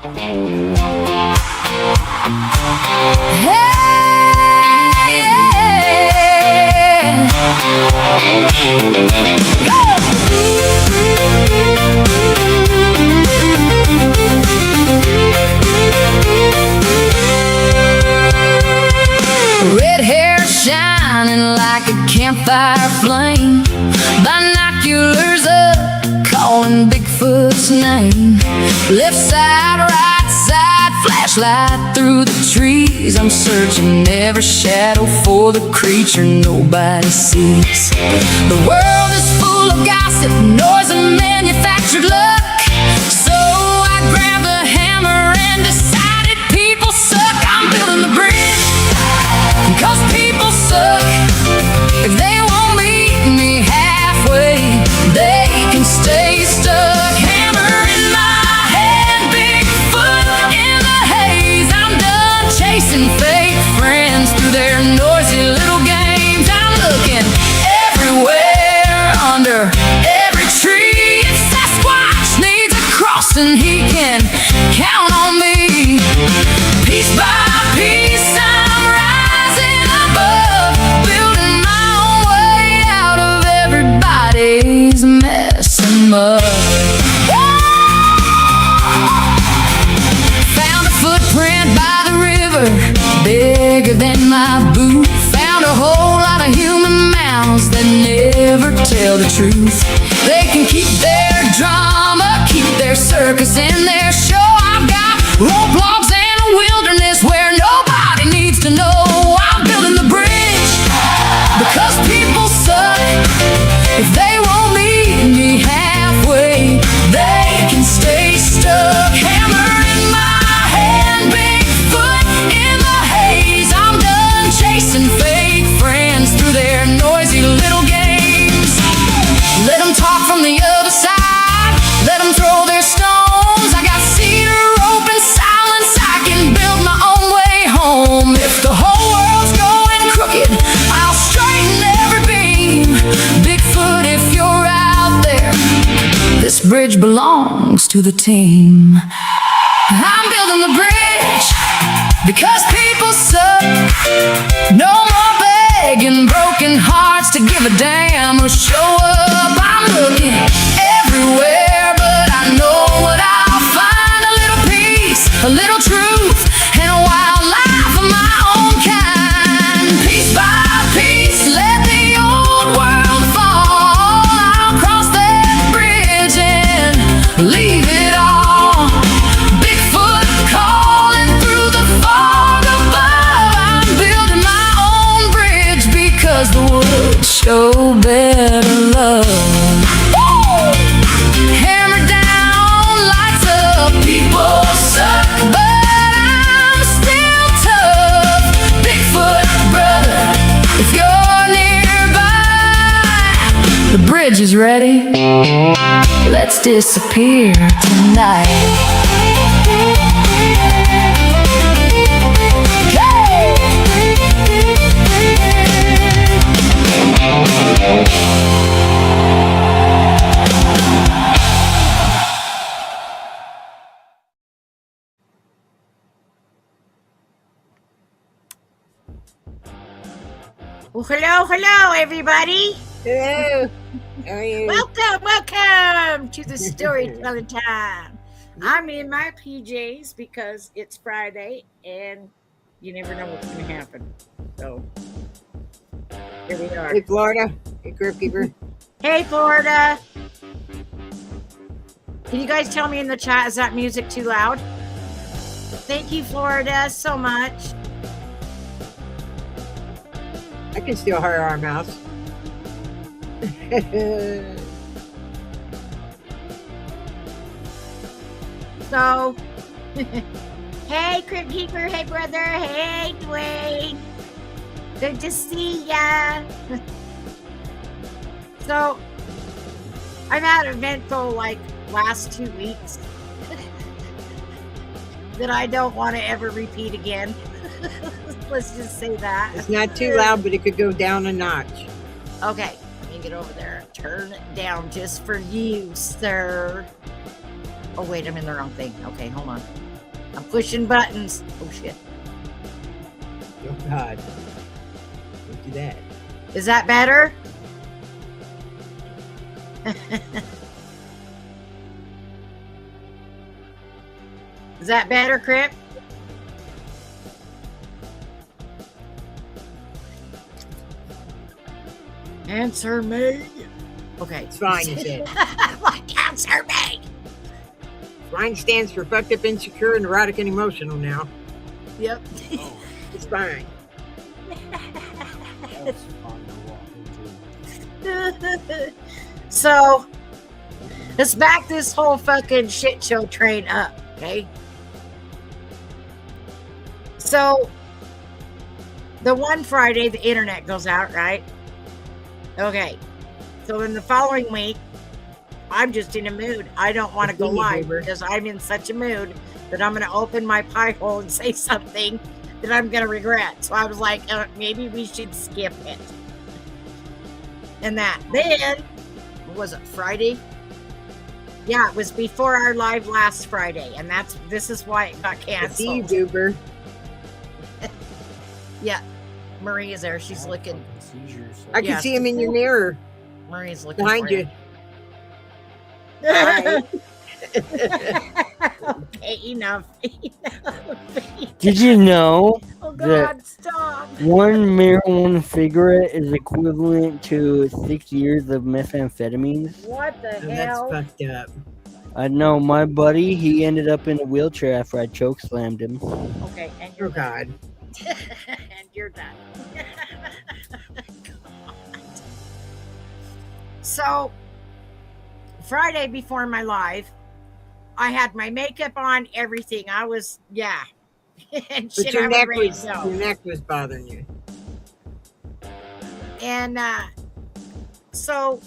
Red hair shining like a campfire flame, binoculars up, calling Bigfoot's name. Left side, right side, flashlight through the trees. I'm searching every shadow for the creature nobody sees. The world is full of gossip, noise, and manufactured luck. So I grabbed the hammer and decided people suck. I'm building the bridge, 'cause people suck. If they won't meet me halfway, they can stay stuck. Hammer in my hand, Bigfoot in the haze. I'm done chasing fake friends through their noisy little games. I'm looking everywhere, under every tree. If Sasquatch needs a crossing, he can count on me. Piece by piece, I'm rising above, building my own way out of everybody's mess and mud. Found a footprint by the river, bigger than my boot. Found a whole lot of human mouths that never tell the truth. They can keep their drama, keep their circus and their show. I've got roadblocks and a wilderness where nobody needs to know. I'm building the bridge, because people suck. If they won't meet me halfway, they can stay stuck. Hammer in my hand, Bigfoot in the haze. I'm done chasing fake friends through their noisy little games. Let them talk from the other side, let them throw their stones. I got cedar rope and silence, I can build my own way home. If the whole world's going crooked, I'll straighten every beam. Bigfoot, if you're out there, this bridge belongs to the team. I'm building the bridge, because people suck. No more begging broken hearts to give a damn or show up. I'm looking everywhere, but I know what I'll find. A little peace, a little truth, and a wildlife of my own kind. Piece by piece, let the old world fall. I'll cross that bridge and leave it all. Bigfoot calling through the fog above. I'm building my own bridge, because the woods show better love. Hammer down, lights up, people suck, but I'm still tough. Bigfoot brother, if you're nearby, the bridge is ready. Let's disappear tonight. Well, hello, everybody. Hello. How are you? Welcome to the storytelling time. I'm in my PJs because it's Friday and you never know what's going to happen. So, here we are. Hey, Florida. Hey, Crypt Keeper. Hey, Florida. Can you guys tell me in the chat, is that music too loud? Thank you, Florida, so much. I can still hear our mouse. So, hey, Crypt Keeper. Hey, brother. Hey, Dwayne. Good to see ya. So, I've had eventful, last 2 weeks that I don't want to ever repeat again. Let's just say that. It's not too loud, but it could go down a notch. Okay, let me get over there and turn it down just for you, sir. Oh, wait, I'm in the wrong thing. Okay, hold on. I'm pushing buttons. Oh shit. Oh God. Don't do that. Is that better? Is that better, Crip? Answer me. Okay. It's fine, you said. Like, answer me. Fine stands for fucked up, insecure, neurotic, and emotional now. Yep. It's fine. That's fun to walk into. So, let's back this whole fucking shit show train up, okay? So, the one Friday, the internet goes out, right? Okay. So, in the following week, I'm just in a mood. I don't want to go live because I'm in such a mood that I'm going to open my pie hole and say something that I'm going to regret. So, I was like, maybe we should skip it. And that. Then, what was it, Friday? Yeah, it was before our live last Friday, and this is why it got I see you, canceled. Goober. Yeah, Marie is there. She's looking. Seizures. I can Yeah. see him in your mirror Marie's looking behind for you. Hi. Okay, enough. Did you know Oh God, stop! 1 marijuana cigarette is equivalent to 6 years of methamphetamines? What the Oh, that's hell? fucked up. I know my buddy, he ended up in a wheelchair after I choke slammed him. Okay, and Oh you're God. and you're done. So, Friday before my live, I had my makeup on, everything. I was, yeah. And But shit, your I neck ready was to go. your neck was bothering you. And so,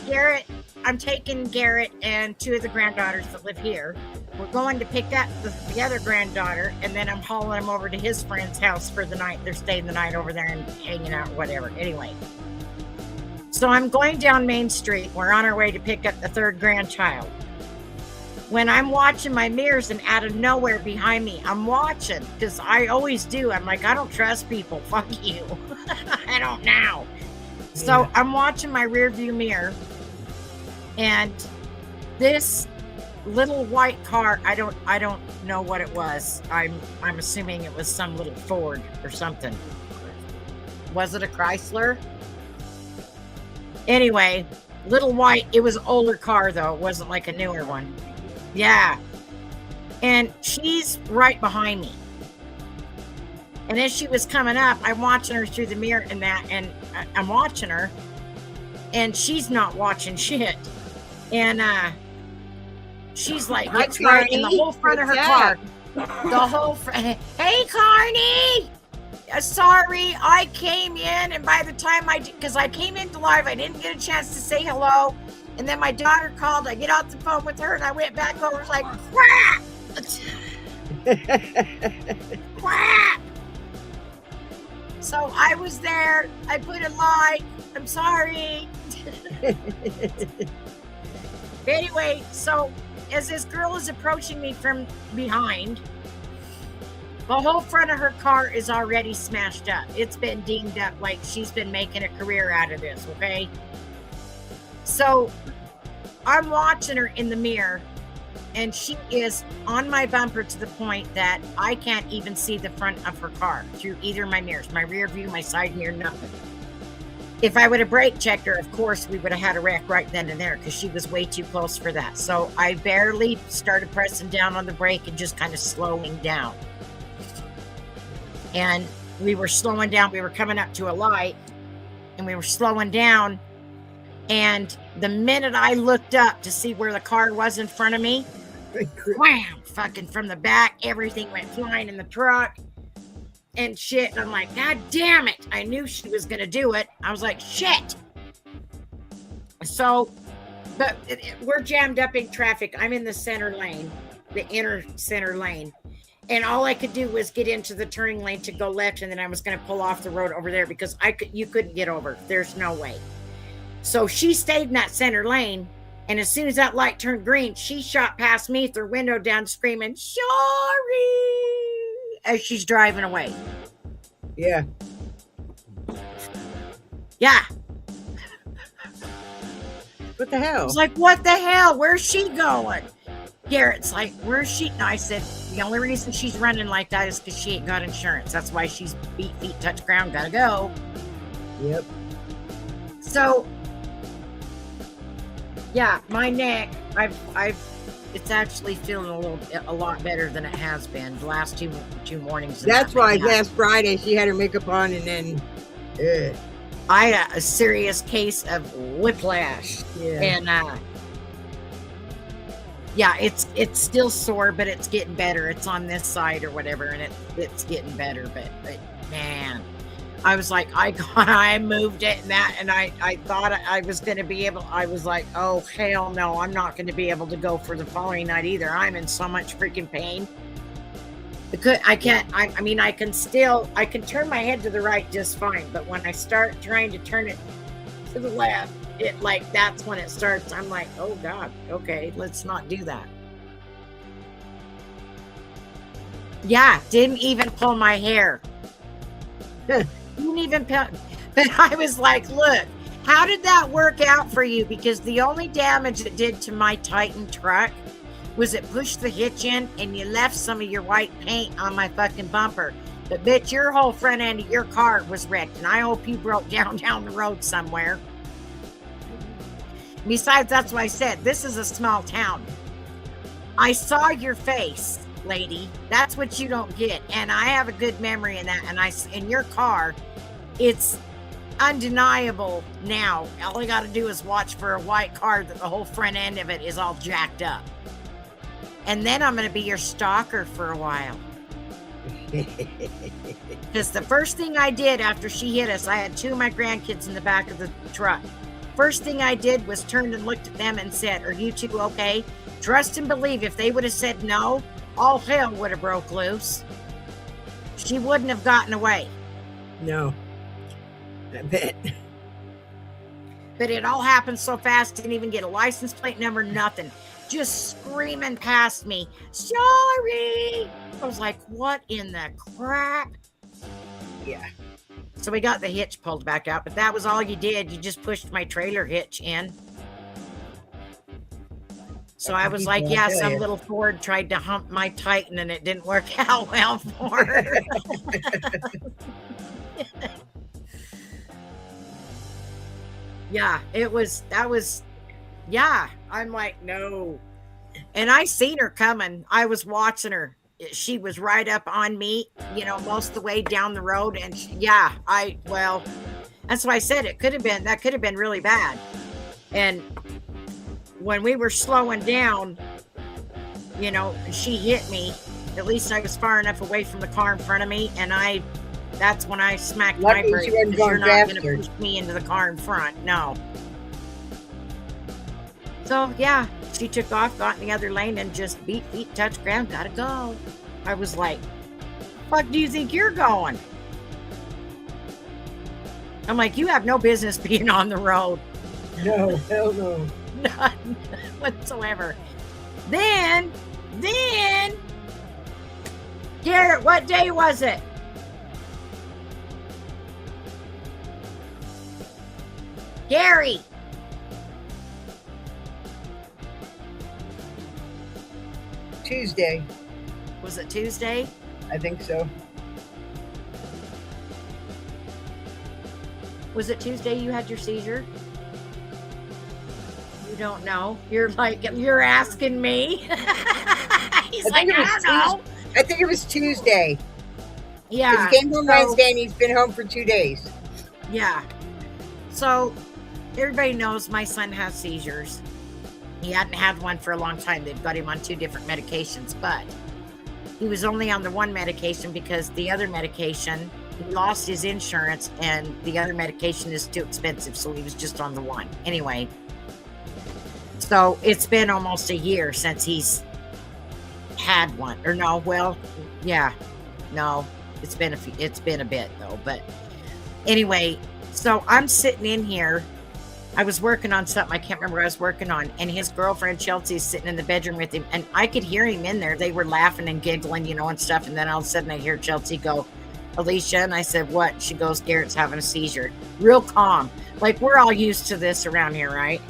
Garrett, I'm taking Garrett and 2 of the granddaughters that live here. We're going to pick up the other granddaughter, and then I'm hauling them over to his friend's house for the night. They're staying the night over there and hanging out, whatever. Anyway. So I'm going down Main Street. We're on our way to pick up the 3rd grandchild. When I'm watching my mirrors, and out of nowhere behind me, I'm watching, because I always do. I'm like, I don't trust people. Fuck you. I don't now. So Yeah. I'm watching my rear view mirror, and this little white car, I don't know what it was. I'm assuming it was some little Ford or something. Was it a Chrysler? Anyway, little white, it was an older car though. It wasn't like a newer one. Yeah. And she's right behind me. And as she was coming up, I'm watching her through the mirror and I'm watching her, and she's not watching shit. And she's like, Hi, looks right in the Carney. whole front of her What's car. up? The whole front. Hey, Carney! Sorry, I came in, and by the time because I came into live, I didn't get a chance to say hello. And then my daughter called. I get off the phone with her, and I went back over. It's like, crap! Crap! So I was there. I put a like. I'm sorry. Anyway, so as this girl is approaching me from behind, the whole front of her car is already smashed up. It's been dinged up like she's been making a career out of this, okay? So I'm watching her in the mirror, and she is on my bumper to the point that I can't even see the front of her car through either of my mirrors, my rear view, my side mirror, nothing. If I would have brake checked her, of course, we would have had a wreck right then and there because she was way too close for that. So I barely started pressing down on the brake and just kind of slowing down. And we were slowing down. We were coming up to a light, and we were slowing down. And the minute I looked up to see where the car was in front of me, wham, fucking from the back, everything went flying in the truck and shit. And I'm like, God damn it. I knew she was going to do it. I was like, shit. So, but we're jammed up in traffic. I'm in the center lane, the inner center lane. And all I could do was get into the turning lane to go left. And then I was going to pull off the road over there because you couldn't get over. There's no way. So she stayed in that center lane, And as soon as that light turned green, she shot past me, threw her window down, screaming, "Sorry," as she's driving away. Yeah. Yeah. What the I hell? was like, what the hell? Where's she going? Garrett's like, where's she? And I said, the only reason she's running like that is because she ain't got insurance. That's why she's feet touch ground, gotta go. Yep. So, yeah, my neck, it's actually feeling a lot better than it has been the last two mornings. That's why last Friday she had her makeup on and then I had a serious case of whiplash. Yeah. And yeah, it's still sore, but it's getting better. It's on this side or whatever, and it's getting better. But man, I was like, I moved it and I thought I was going to be able. I was like, oh hell no, I'm not going to be able to go for the following night either. I'm in so much freaking pain. I can't. I mean, I can turn my head to the right just fine, but when I start trying to turn it to the left, that's when it starts. I'm like, oh God, okay, let's not do that. Yeah, didn't even pull my hair. Didn't even pull. But I was like, look, how did that work out for you? Because the only damage it did to my Titan truck was it pushed the hitch in and you left some of your white paint on my fucking bumper. But bitch, your whole front end of your car was wrecked, and I hope you broke down the road somewhere. Besides, that's why I said, this is a small town. I saw your face, lady. That's what you don't get. And I have a good memory in that. And in your car, it's undeniable now. All I got to do is watch for a white car that the whole front end of it is all jacked up. And then I'm going to be your stalker for a while. Because the first thing I did after she hit us, I had two of my grandkids in the back of the truck. First thing I did was turned and looked at them and said, are you two okay? Trust and believe if they would have said no, all hell would have broke loose. She wouldn't have gotten away. No. I bet. But it all happened so fast, didn't even get a license plate number, nothing. Just screaming past me, sorry. I was like, what in the crap? Yeah. So we got the hitch pulled back out, but that was all you did. You just pushed my trailer hitch in. So I was like, yeah, some little Ford tried to hump my Titan and it didn't work out well for her. Yeah, yeah, I'm like, no. And I seen her coming. I was watching her. She was right up on me, most of the way down the road. And well, that's why I said that could have been really bad. And when we were slowing down, she hit me. At least I was far enough away from the car in front of me. And that's when I smacked my brake. You're not going to push me into the car in front. No. So, yeah, she took off, got in the other lane, and just feet touch ground, gotta go. I was like, fuck do you think you're going? I'm like, you have no business being on the road. No, hell no. None whatsoever. Then, Garrett, what day was it? Gary. Tuesday. Was it Tuesday? I think so. Was it Tuesday you had your seizure? You don't know? You're asking me? He's like, I don't know. I think it was Tuesday. Yeah. He came home Wednesday and he's been home for 2 days. Yeah. So everybody knows my son has seizures. He hadn't had one for a long time. They've got him on 2 different medications, but he was only on the one medication because the other medication, he lost his insurance and the other medication is too expensive. So he was just on the one. Anyway, so it's been almost a year since he's had one. Or no, well, yeah, no, it's been a bit though. But anyway, so I'm sitting in here I was working on something. I can't remember what I was working on. And his girlfriend, Chelsea's sitting in the bedroom with him. And I could hear him in there. They were laughing and giggling, and stuff. And then all of a sudden I hear Chelsea go, Alicia. And I said, what? She goes, Garrett's having a seizure. Real calm. Like, we're all used to this around here, right?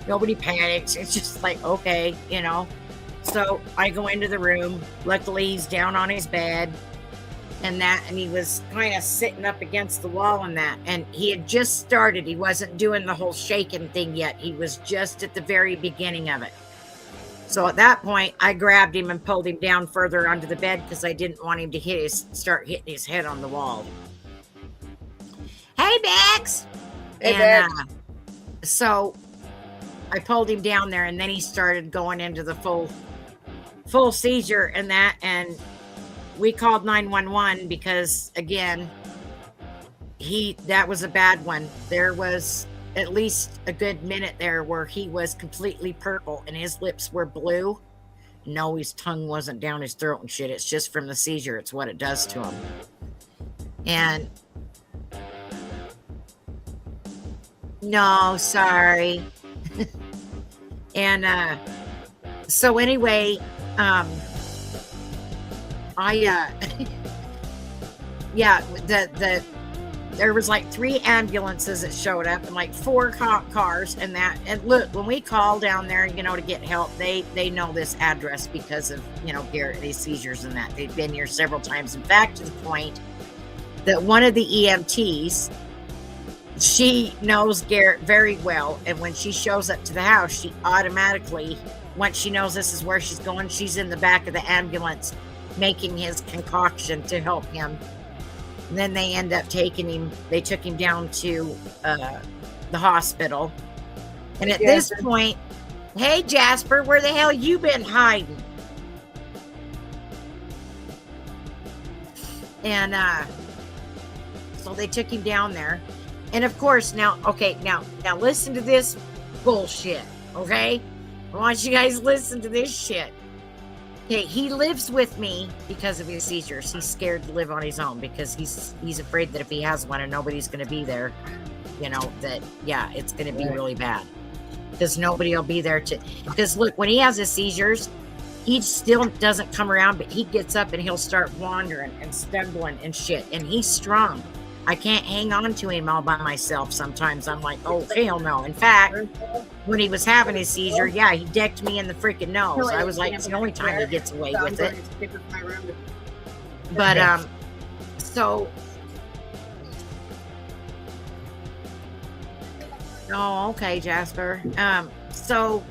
Nobody panics. It's just like, okay, So I go into the room. Luckily, he's down on his bed. And he was kind of sitting up against the wall and he had just started. He wasn't doing the whole shaking thing yet. He was just at the very beginning of it. So at that point, I grabbed him and pulled him down further onto the bed because I didn't want him to start hitting his head on the wall. Hey, Bex! Hey, Bex. So I pulled him down there, and then he started going into the full seizure and we called 911 because, again, that was a bad one. There was at least a good minute there where he was completely purple and his lips were blue. No, his tongue wasn't down his throat and shit. It's just from the seizure. It's what it does to him. And no, sorry. And so anyway, there was like 3 ambulances that showed up and like 4 cop cars and look, when we call down there, to get help, they know this address because of, Garrett, these seizures and that. They've been here several times. In fact, to the point that one of the EMTs, she knows Garrett very well. And when she shows up to the house, she automatically, once she knows this is where she's going, she's in the back of the ambulance making his concoction to help him. And then they end up they took him down to the hospital. And at this point, hey, Jasper, where the hell you been hiding? And so they took him down there. And of course, now listen to this bullshit, okay? I want you guys to listen to this shit. Okay, he lives with me because of his seizures. He's scared to live on his own because he's afraid that if he has one and nobody's going to be there, it's going to be really bad. Because nobody will be there because look, when he has his seizures, he still doesn't come around, but he gets up and he'll start wandering and stumbling and shit. And he's strong. I can't hang on to him all by myself. Sometimes I'm like, oh, hell no. In fact, when he was having his seizure, he decked me in the freaking nose. I was like, it's the only time he gets away with it. But, oh, okay, Jasper. So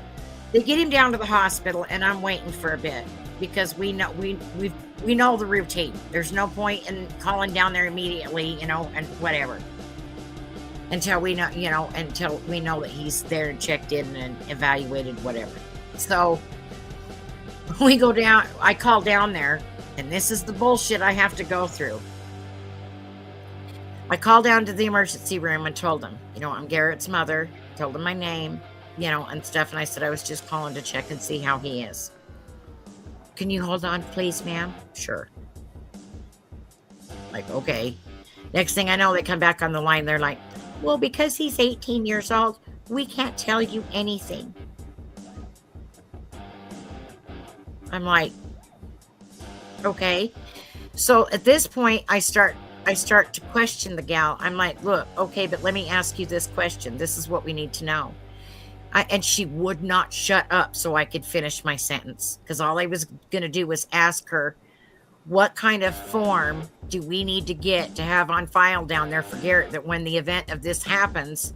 they get him down to the hospital and I'm waiting for a bit because we know the routine. There's no point in calling down there immediately, and whatever. Until we know, until we know that he's there and checked in and evaluated, whatever. So we go down, I call down there, and this is the bullshit I have to go through. I called down to the emergency room and told them, I'm Garrett's mother, told them my name, and stuff. And I said I was just calling to check and see how he is. Can you hold on, please, ma'am? Sure. Like, okay. Next thing I know, they come back on the line. They're like, well, because he's 18 years old, we can't tell you anything. I'm like, okay. So at this point, I start to question the gal. I'm like, look, okay, but let me ask you this question. This is what we need to know. And she would not shut up so I could finish my sentence, because all I was going to do was ask her, what kind of form do we need to get to have on file down there for Garrett, that when the event of this happens,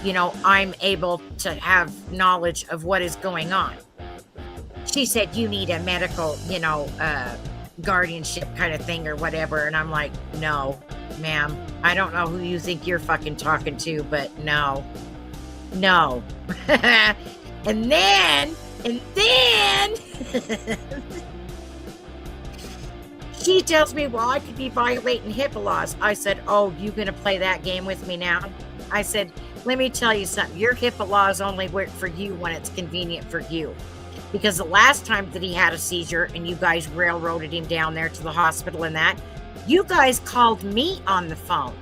I'm able to have knowledge of what is going on. She said, you need a medical, guardianship kind of thing or whatever. And I'm like, no, ma'am, I don't know who you think you're fucking talking to, but no. and then she tells me, well, I could be violating HIPAA laws. I said, oh, you gonna play that game with me now? I said, let me tell you something. Your HIPAA laws only work for you when it's convenient for you. Because the last time that he had a seizure and you guys railroaded him down there to the hospital and that, you guys called me on the phone.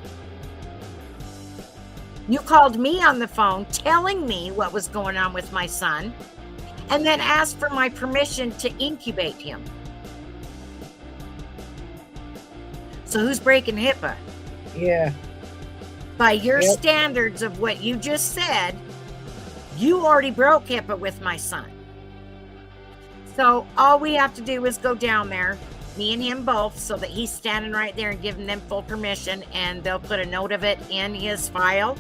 You called me on the phone telling me what was going on with my son, and then asked for my permission to incubate him. So who's breaking HIPAA? Yeah. By your Yep. standards of what you just said, you already broke HIPAA with my son. So all we have to do is go down there, me and him both, so that he's standing right there and giving them full permission, and they'll put a note of it in his file,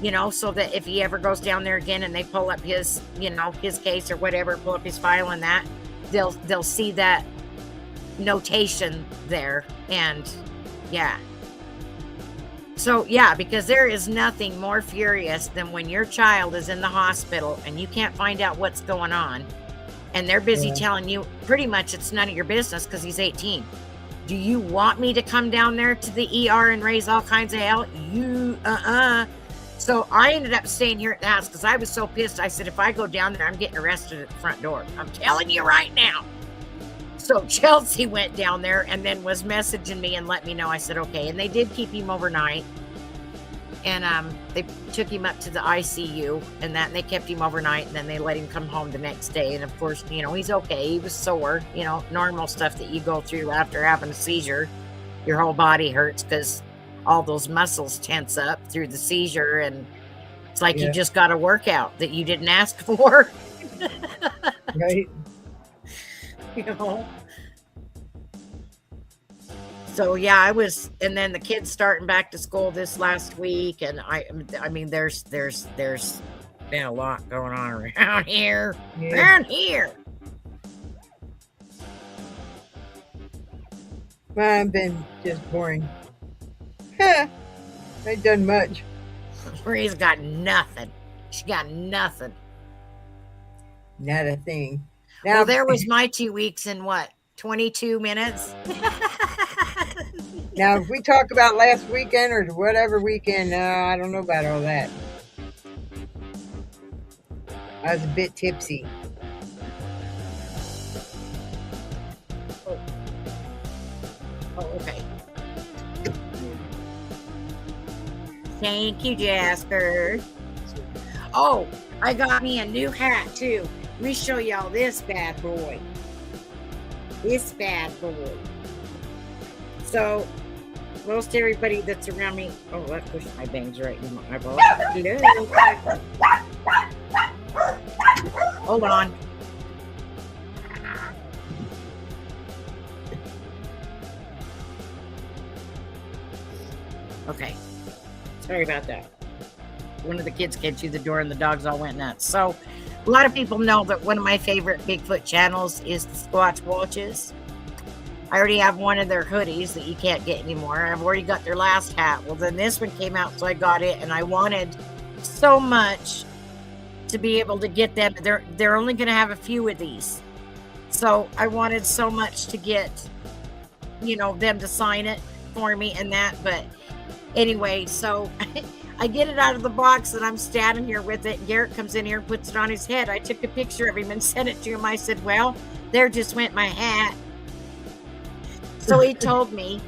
you know, so that if he ever goes down there again and they pull up his, you know, his case or whatever, pull up his file and that, they'll see that notation there. And yeah. So yeah, because there is nothing more furious than when your child is in the hospital and you can't find out what's going on, and they're busy telling you pretty much it's none of your business because he's 18. Do you want me to come down there to the ER and raise all kinds of hell? So I ended up staying here at the house because I was so pissed. I said, if I go down there, I'm getting arrested at the front door. I'm telling you right now. So Chelsea went down there and then was messaging me and let me know. I said, okay. And they did keep him overnight. And they took him up to the ICU and they kept him overnight, and then they let him come home the next day. And of course, you know, he's okay. He was sore, you know, normal stuff that you go through after having a seizure. Your whole body hurts because all those muscles tense up through the seizure, and it's like you just got a workout that you didn't ask for. Right. You know. So yeah, I was, and then the kids starting back to school this last week, and I mean, there's been a lot going on around here. Yeah. Well, I've been just boring. Ain't done much. Marie's got nothing. She got nothing. Not a thing. Well, there was my 2 weeks in what, 22 minutes? Now, if we talk about last weekend or whatever weekend, I don't know about all that. I was a bit tipsy. Oh, okay. Thank you, Jasper. Oh, I got me a new hat too. Let me show y'all this bad boy. This bad boy. So, most everybody that's around me. Oh, that pushed my bangs right in my eyeball. Hello. Hold on. Okay. Sorry about that. One of the kids came through the door and the dogs all went nuts. So, a lot of people know that one of my favorite Bigfoot channels is the Squatch Watches. I already have one of their hoodies that you can't get anymore. I've already got their last hat. Well, then this one came out, so I got it, and I wanted so much to be able to get them. They're only going to have a few of these. So I wanted so much to get, you know, them to sign it for me and that. But anyway, so I get it out of the box and I'm standing here with it. Garrett comes in here and puts it on his head. I took a picture of him and sent it to him. I said, well, there just went my hat. So he told me,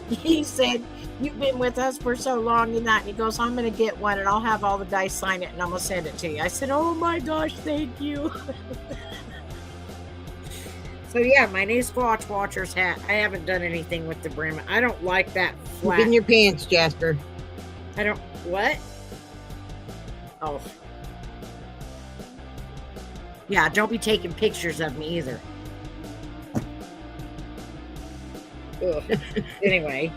he said, you've been with us for so long and that. And he goes, I'm going to get one and I'll have all the guys sign it and I'm going to send it to you. I said, oh my gosh, thank you. So yeah, my new Squatch Watchers hat. I haven't done anything with the brim. I don't like that flat. Look in your pants, Jasper. I don't, what? Oh. Yeah, don't be taking pictures of me either. Ugh. Anyway.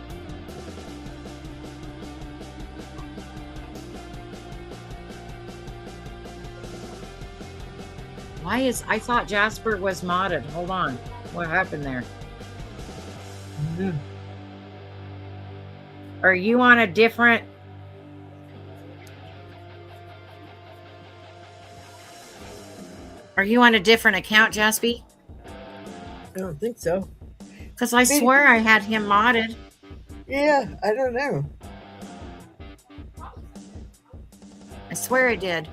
I thought Jasper was modded. Hold on. What happened there? Mm-hmm. Are you on a different... Are you on a different account, Jaspy? I don't think so. Because I swear I had him modded. Yeah, I don't know. I swear I did.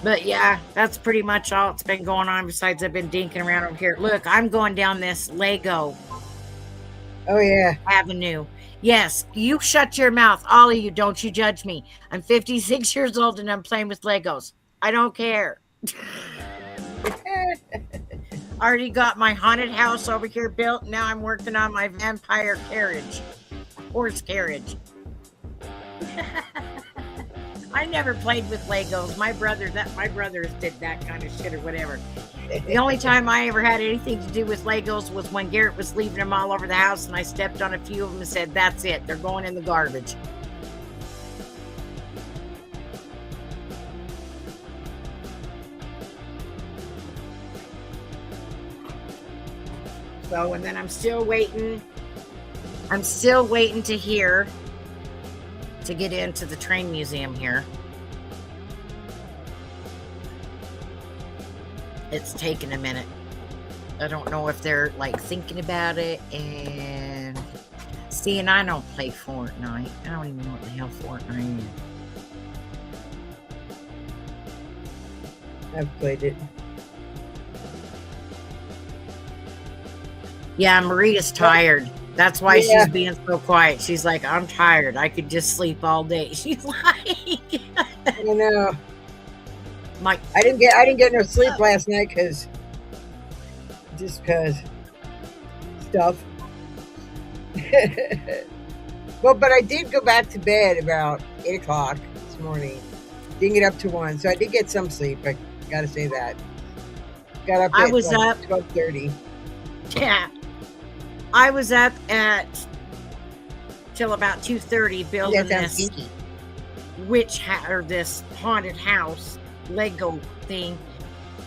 But yeah, that's pretty much all that's been going on. Besides, I've been dinking around over here. Look, I'm going down this Lego Oh yeah. Avenue. Yes, you shut your mouth. All of you, don't you judge me. I'm 56 years old and I'm playing with Legos. I don't care. Already got my haunted house over here built. Now I'm working on my vampire carriage. Horse carriage. I never played with Legos. My brothers did that kind of shit or whatever. The only time I ever had anything to do with Legos was when Garrett was leaving them all over the house and I stepped on a few of them and said, that's it. They're going in the garbage. So, and then I'm still waiting. I'm still waiting to hear to get into the train museum here. It's taken a minute. I don't know if they're like thinking about it. And see, and I don't play Fortnite. I don't even know what the hell Fortnite is. I've played it. Yeah, Maria's tired. That's why Yeah. she's being so quiet. She's like, I'm tired. I could just sleep all day. She's like, I don't know. Mike. I didn't get no sleep last night because stuff. Well, but I did go back to bed about 8 o'clock this morning. Didn't get up to 1, so I did get some sleep. I gotta say that. Got up. I at, was like, up. 12:30. Yeah. I was up at till about 2:30 building That sounds this kinky. or this haunted house Lego thing.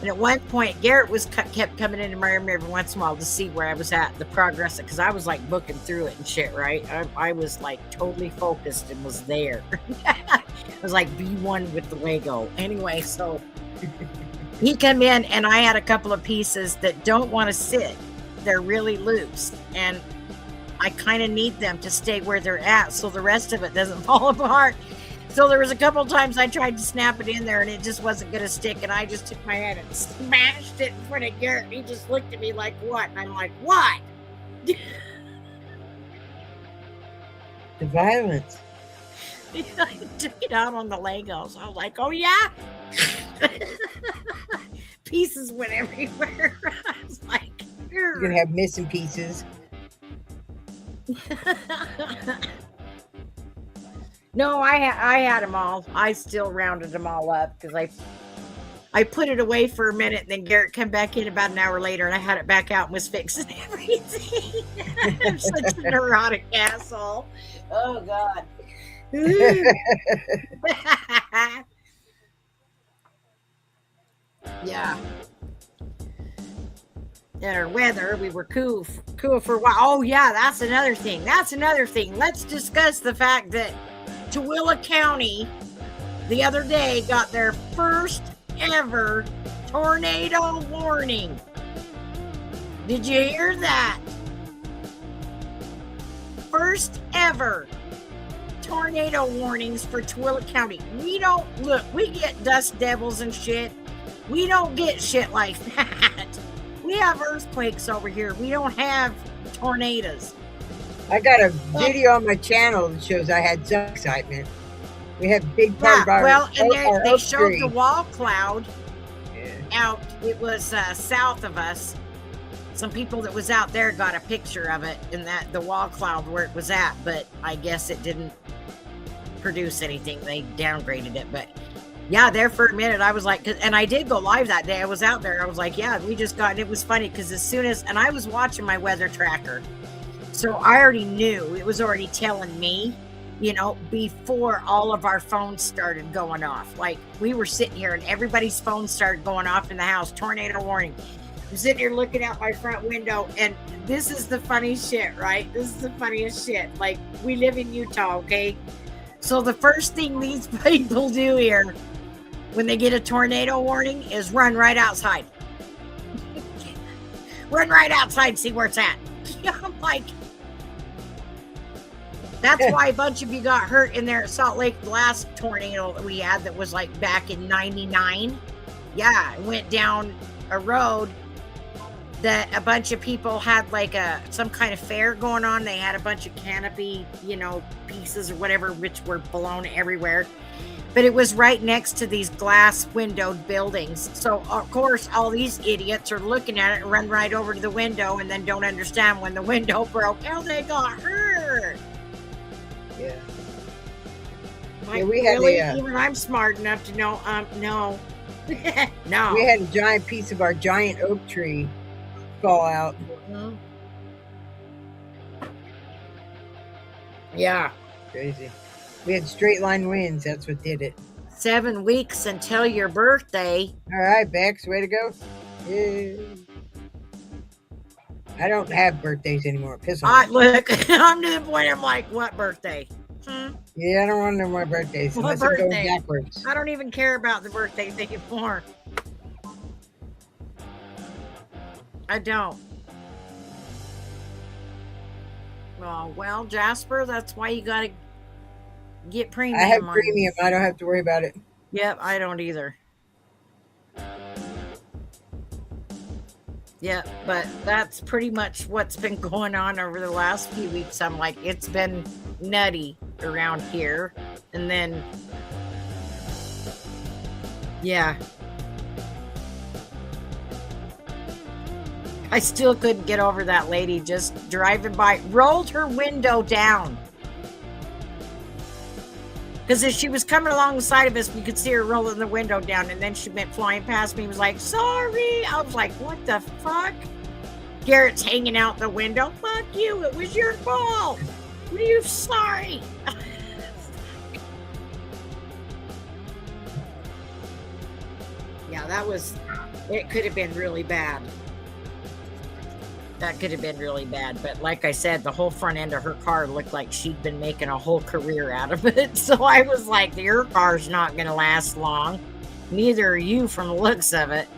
And at one point, Garrett kept coming into my room every once in a while to see where I was at, the progress, because I was like booking through it and shit, right? I was like totally focused and was there. I was like B1 with the Lego. Anyway, so he come in and I had a couple of pieces that don't want to sit. They're really loose and I kind of need them to stay where they're at so the rest of it doesn't fall apart. So there was a couple of times I tried to snap it in there and it just wasn't going to stick, and I just took my hand and smashed it in front of Garrett. He just looked at me like, what? And I'm like, what? The violence. I took it out on the Legos. I was like, oh yeah? Pieces went everywhere. I was like, You're gonna have missing pieces. No, I had them all. I still rounded them all up because I put it away for a minute, and then Garrett came back in about an hour later, and I had it back out and was fixing everything. I'm such a neurotic asshole. Oh God. Yeah. And our weather, we were cool for a while. Oh yeah, that's another thing. Let's discuss the fact that Tooele County the other day got their first ever tornado warning. Did you hear that? First ever tornado warnings for Tooele County. We get dust devils and shit. We don't get shit like that. We have earthquakes over here. We don't have tornadoes. I got a video on my channel that shows I had some excitement. We have big part of our and our they oak showed tree. the wall cloud Yeah. out. It was south of us. Some people that was out there got a picture of it in that the wall cloud where it was at, but I guess it didn't produce anything. They downgraded it, but yeah, there for a minute I was like, and I did go live that day. I was out there. I was like, yeah, we just got, and it was funny because and I was watching my weather tracker. So I already knew, it was already telling me, before all of our phones started going off. Like we were sitting here and everybody's phones started going off in the house, tornado warning. I'm sitting here looking out my front window, and this is the funny shit, right? This is the funniest shit. Like we live in Utah, okay? So the first thing these people do here when they get a tornado warning is run right outside. Run right outside, see where it's at. I'm like, that's why a bunch of you got hurt in there at Salt Lake. The last tornado that we had that was like back in '99. Yeah, it went down a road that a bunch of people had like some kind of fair going on. They had a bunch of canopy, pieces or whatever, which were blown everywhere. But it was right next to these glass windowed buildings. So of course all these idiots are looking at it and run right over to the window and then don't understand when the window broke how they got hurt. Yeah. Like, we had really? a, Even I'm smart enough to know, no. No. we had a giant piece of our giant oak tree fall out. Mhm. Yeah. Crazy. We had straight line winds. That's what did it. 7 weeks until your birthday. All right, Bex, way to go. Yeah. I don't have birthdays anymore. Piss off. Look, I'm to the point. I'm like, what birthday? Yeah, I don't want no more birthdays. What Unless I'm going birthday? backwards. I don't even care about the birthdays anymore. I don't. Oh, well, Jasper, that's why you got to get premium. I have on- premium. I don't have to worry about it. Yep, I don't either. Yeah, but that's pretty much what's been going on over the last few weeks. I'm like, it's been nutty around here. And then, yeah. I still couldn't get over that lady just driving by, rolled her window down. Because as she was coming along the side of us, we could see her rolling the window down, and then she went flying past me and was like, sorry. I was like, what the fuck? Garrett's hanging out the window. Fuck you. It was your fault. What are you sorry? Yeah, it could have been really bad. That could have been really bad. But like I said, the whole front end of her car looked like she'd been making a whole career out of it. So I was like, your car's not going to last long. Neither are you from the looks of it.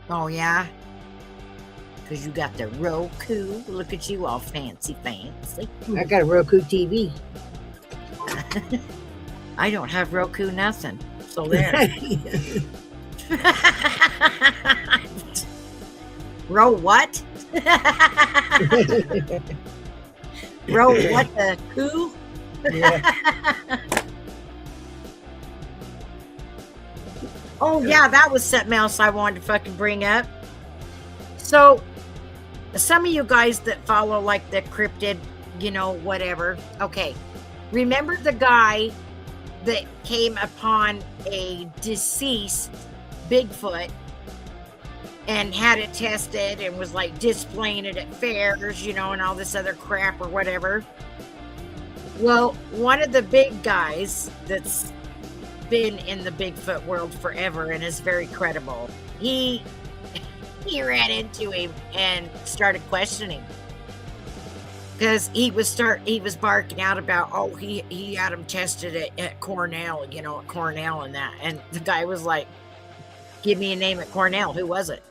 Oh, yeah? Because you got the Roku. Look at you all fancy. I got a Roku TV. I don't have Roku nothing. So there. Ro what? Ro what the who? Yeah. Oh yeah, that was something else I wanted to fucking bring up. So some of you guys that follow like the cryptid, whatever. Okay. Remember the guy that came upon a deceased Bigfoot and had it tested and was like displaying it at fairs, and all this other crap or whatever? Well, one of the big guys that's been in the Bigfoot world forever and is very credible, he ran into him and started questioning. Because he was barking out about, he had him tested at Cornell, at Cornell and that. And the guy was like, give me a name at Cornell. Who was it?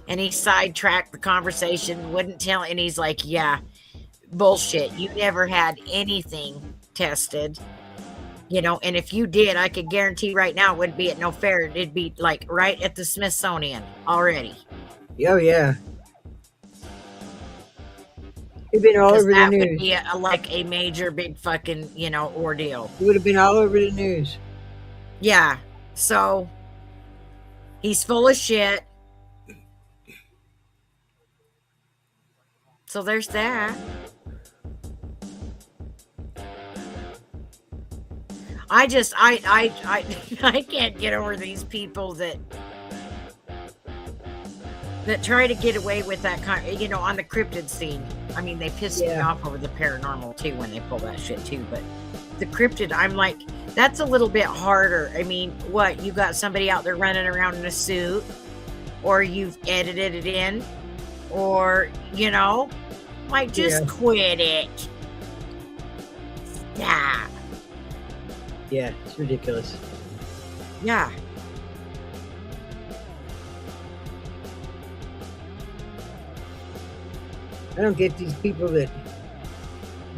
And he sidetracked the conversation, wouldn't tell. And he's like, yeah, bullshit. You never had anything tested, and if you did, I could guarantee right now it wouldn't be at no fair. It'd be like right at the Smithsonian already. Oh, yeah. It'd been all over the That news. would be like a major big fucking, ordeal. It would have been all over the news. Yeah. So he's full of shit. So there's that. I can't get over these people that try to get away with that kind of, on the cryptid scene. I mean, they piss me off over the paranormal too when they pull that shit too. But the cryptid, I'm like, that's a little bit harder. I mean, what, you got somebody out there running around in a suit, or you've edited it in, or like, just quit it. Stop. Yeah, it's ridiculous. Yeah. I don't get these people that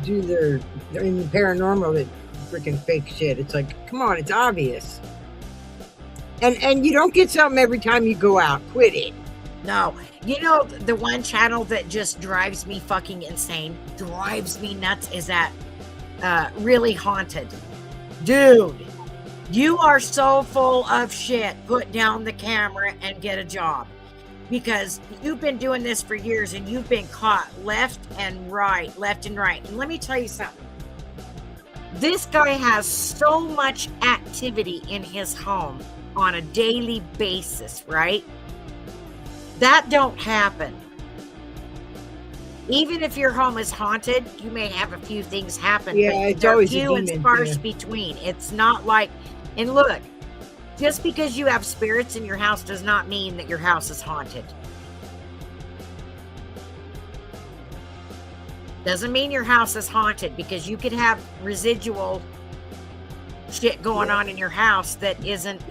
do their in paranormal that freaking fake shit. It's like, come on, it's obvious. And you don't get something every time you go out. Quit it. No. You know, the one channel that just drives me fucking insane, drives me nuts, is that Really Haunted. Dude, you are so full of shit. Put down the camera and get a job. Because you've been doing this for years and you've been caught left and right. And let me tell you something. This guy has so much activity in his home on a daily basis, right? That don't happen. Even if your home is haunted, you may have a few things happen. Yeah, but it's they're always a few and demon, sparse yeah. between. It's not like, and look, just because you have spirits in your house does not mean that your house is haunted. Doesn't mean your house is haunted, because you could have residual shit going on in your house that isn't,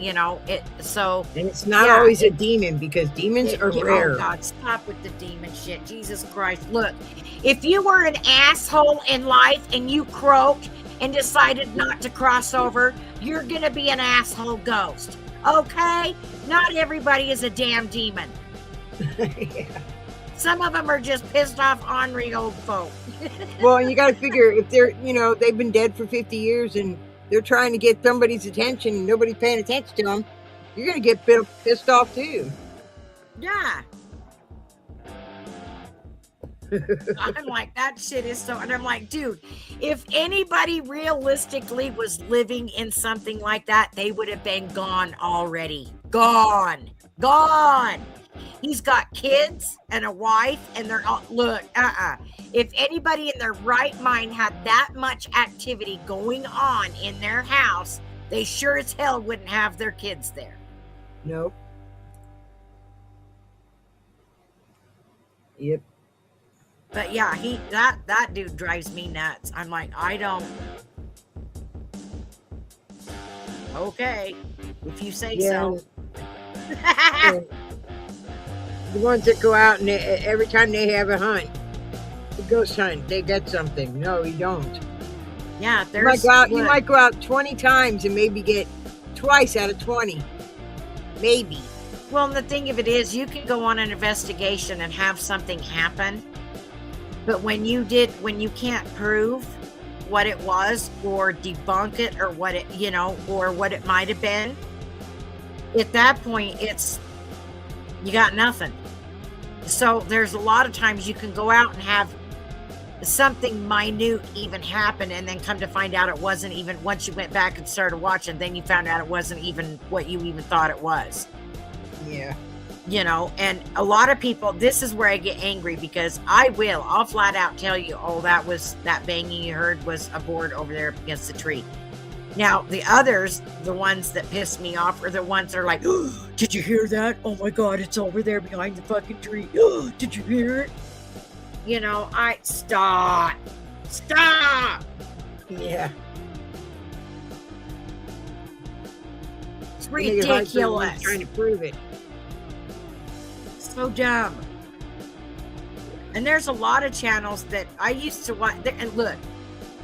so. And it's not Yeah, always a demon, because demons are rare. Oh God, stop with the demon shit. Jesus Christ. Look, if you were an asshole in life and you croaked and decided not to cross over, you're gonna be an asshole ghost. Okay? Not everybody is a damn demon. Yeah. Some of them are just pissed off, ornery old folk. Well, you got to figure if they're, they've been dead for 50 years and they're trying to get somebody's attention and nobody's paying attention to them, you're going to get pissed off too. Yeah. I'm like, that shit is so, and I'm like, dude, if anybody realistically was living in something like that, they would have been gone already. Gone. He's got kids and a wife, and they're all, look, if anybody in their right mind had that much activity going on in their house, they sure as hell wouldn't have their kids there. Nope. Yep. But yeah, that dude drives me nuts. I'm like, I don't. Okay, if you say so. Yeah. The ones that go out and every time they have a hunt, the ghost hunt, they get something. No, you don't. Yeah, You might go out 20 times and maybe get twice out of 20. Maybe. Well, and the thing of it is, you can go on an investigation and have something happen, but when you can't prove what it was or debunk it or what it, or what it might have been, at that point, you got nothing. So there's a lot of times you can go out and have something minute even happen, and then come to find out it wasn't even, once you went back and started watching, then you found out it wasn't even what you even thought it was. Yeah. And a lot of people, this is where I get angry, because I'll flat out tell you, oh, that banging you heard was a board over there against the tree. Now, the others, the ones that piss me off, are the ones that are like, oh, did you hear that? Oh my God, it's over there behind the fucking tree. Oh, did you hear it? Stop. Yeah. It's Make it hard for them ridiculous. trying to prove it. So dumb. And there's a lot of channels that I used to watch. And look,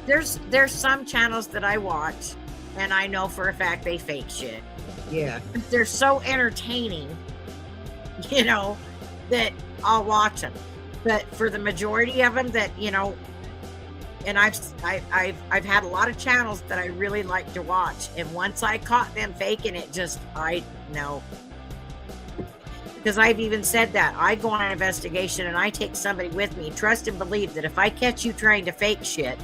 there's some channels that I watch, and I know for a fact they fake shit. Yeah. They're so entertaining, that I'll watch them. But for the majority of them that, and I've had a lot of channels that I really like to watch. And once I caught them faking it, I know. Because I've even said that. I go on an investigation and I take somebody with me. Trust and believe that if I catch you trying to fake shit,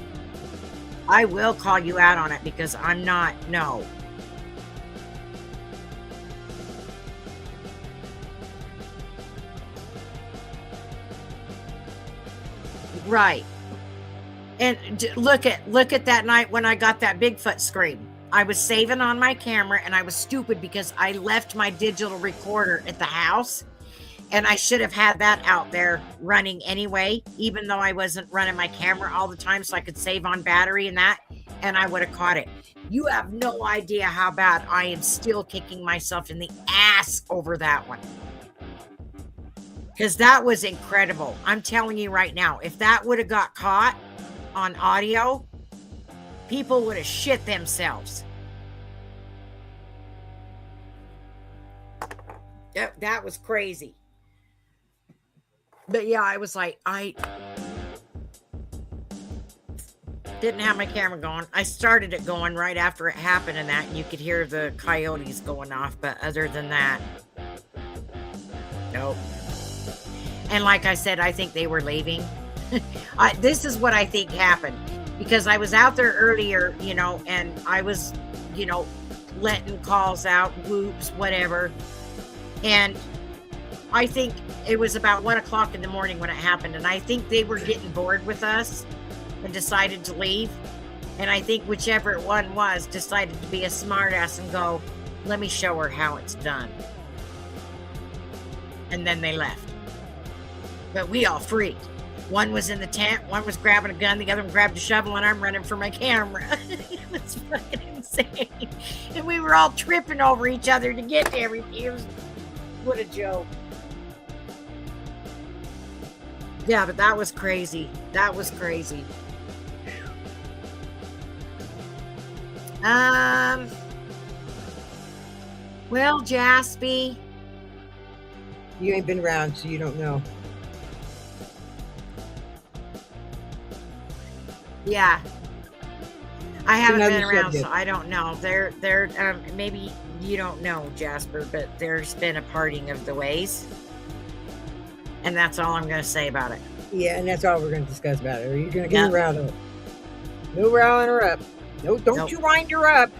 I will call you out on it, because I'm not, no. Right. And look at that night when I got that Bigfoot scream. I was saving on my camera, and I was stupid because I left my digital recorder at the house, and I should have had that out there running anyway, even though I wasn't running my camera all the time, so I could save on battery and that, and I would have caught it. You have no idea how bad I am still kicking myself in the ass over that one. Because that was incredible. I'm telling you right now, if that would have got caught, on audio, people would have shit themselves. That was crazy. But yeah, I was like, I didn't have my camera going. I started it going right after it happened and that, and you could hear the coyotes going off. But other than that, nope. And like I said, I think they were leaving. This is what I think happened, because I was out there earlier, you know, and I was, you know, letting calls out, whoops, whatever. And I think it was about 1 o'clock in the morning when it happened. And I think they were getting bored with us and decided to leave. And I think whichever one was decided to be a smartass and go, let me show her how it's done. And then they left. But we all freaked. One was in the tent, one was grabbing a gun, the other one grabbed a shovel, and I'm running for my camera. It was fucking insane. And we were all tripping over each other to get to everything. It was, what a joke. Yeah, but that was crazy. That was crazy. Well, Jaspy. You ain't been around, so you don't know. Yeah. I haven't another been around, subject. so I don't know. There, maybe you don't know, Jasper, but there's been a parting of the ways. And that's all I'm going to say about it. Yeah, and that's all we're going to discuss about it. Are you going to get Yep. her riled up? No riling her up. No, don't Nope. you wind her up.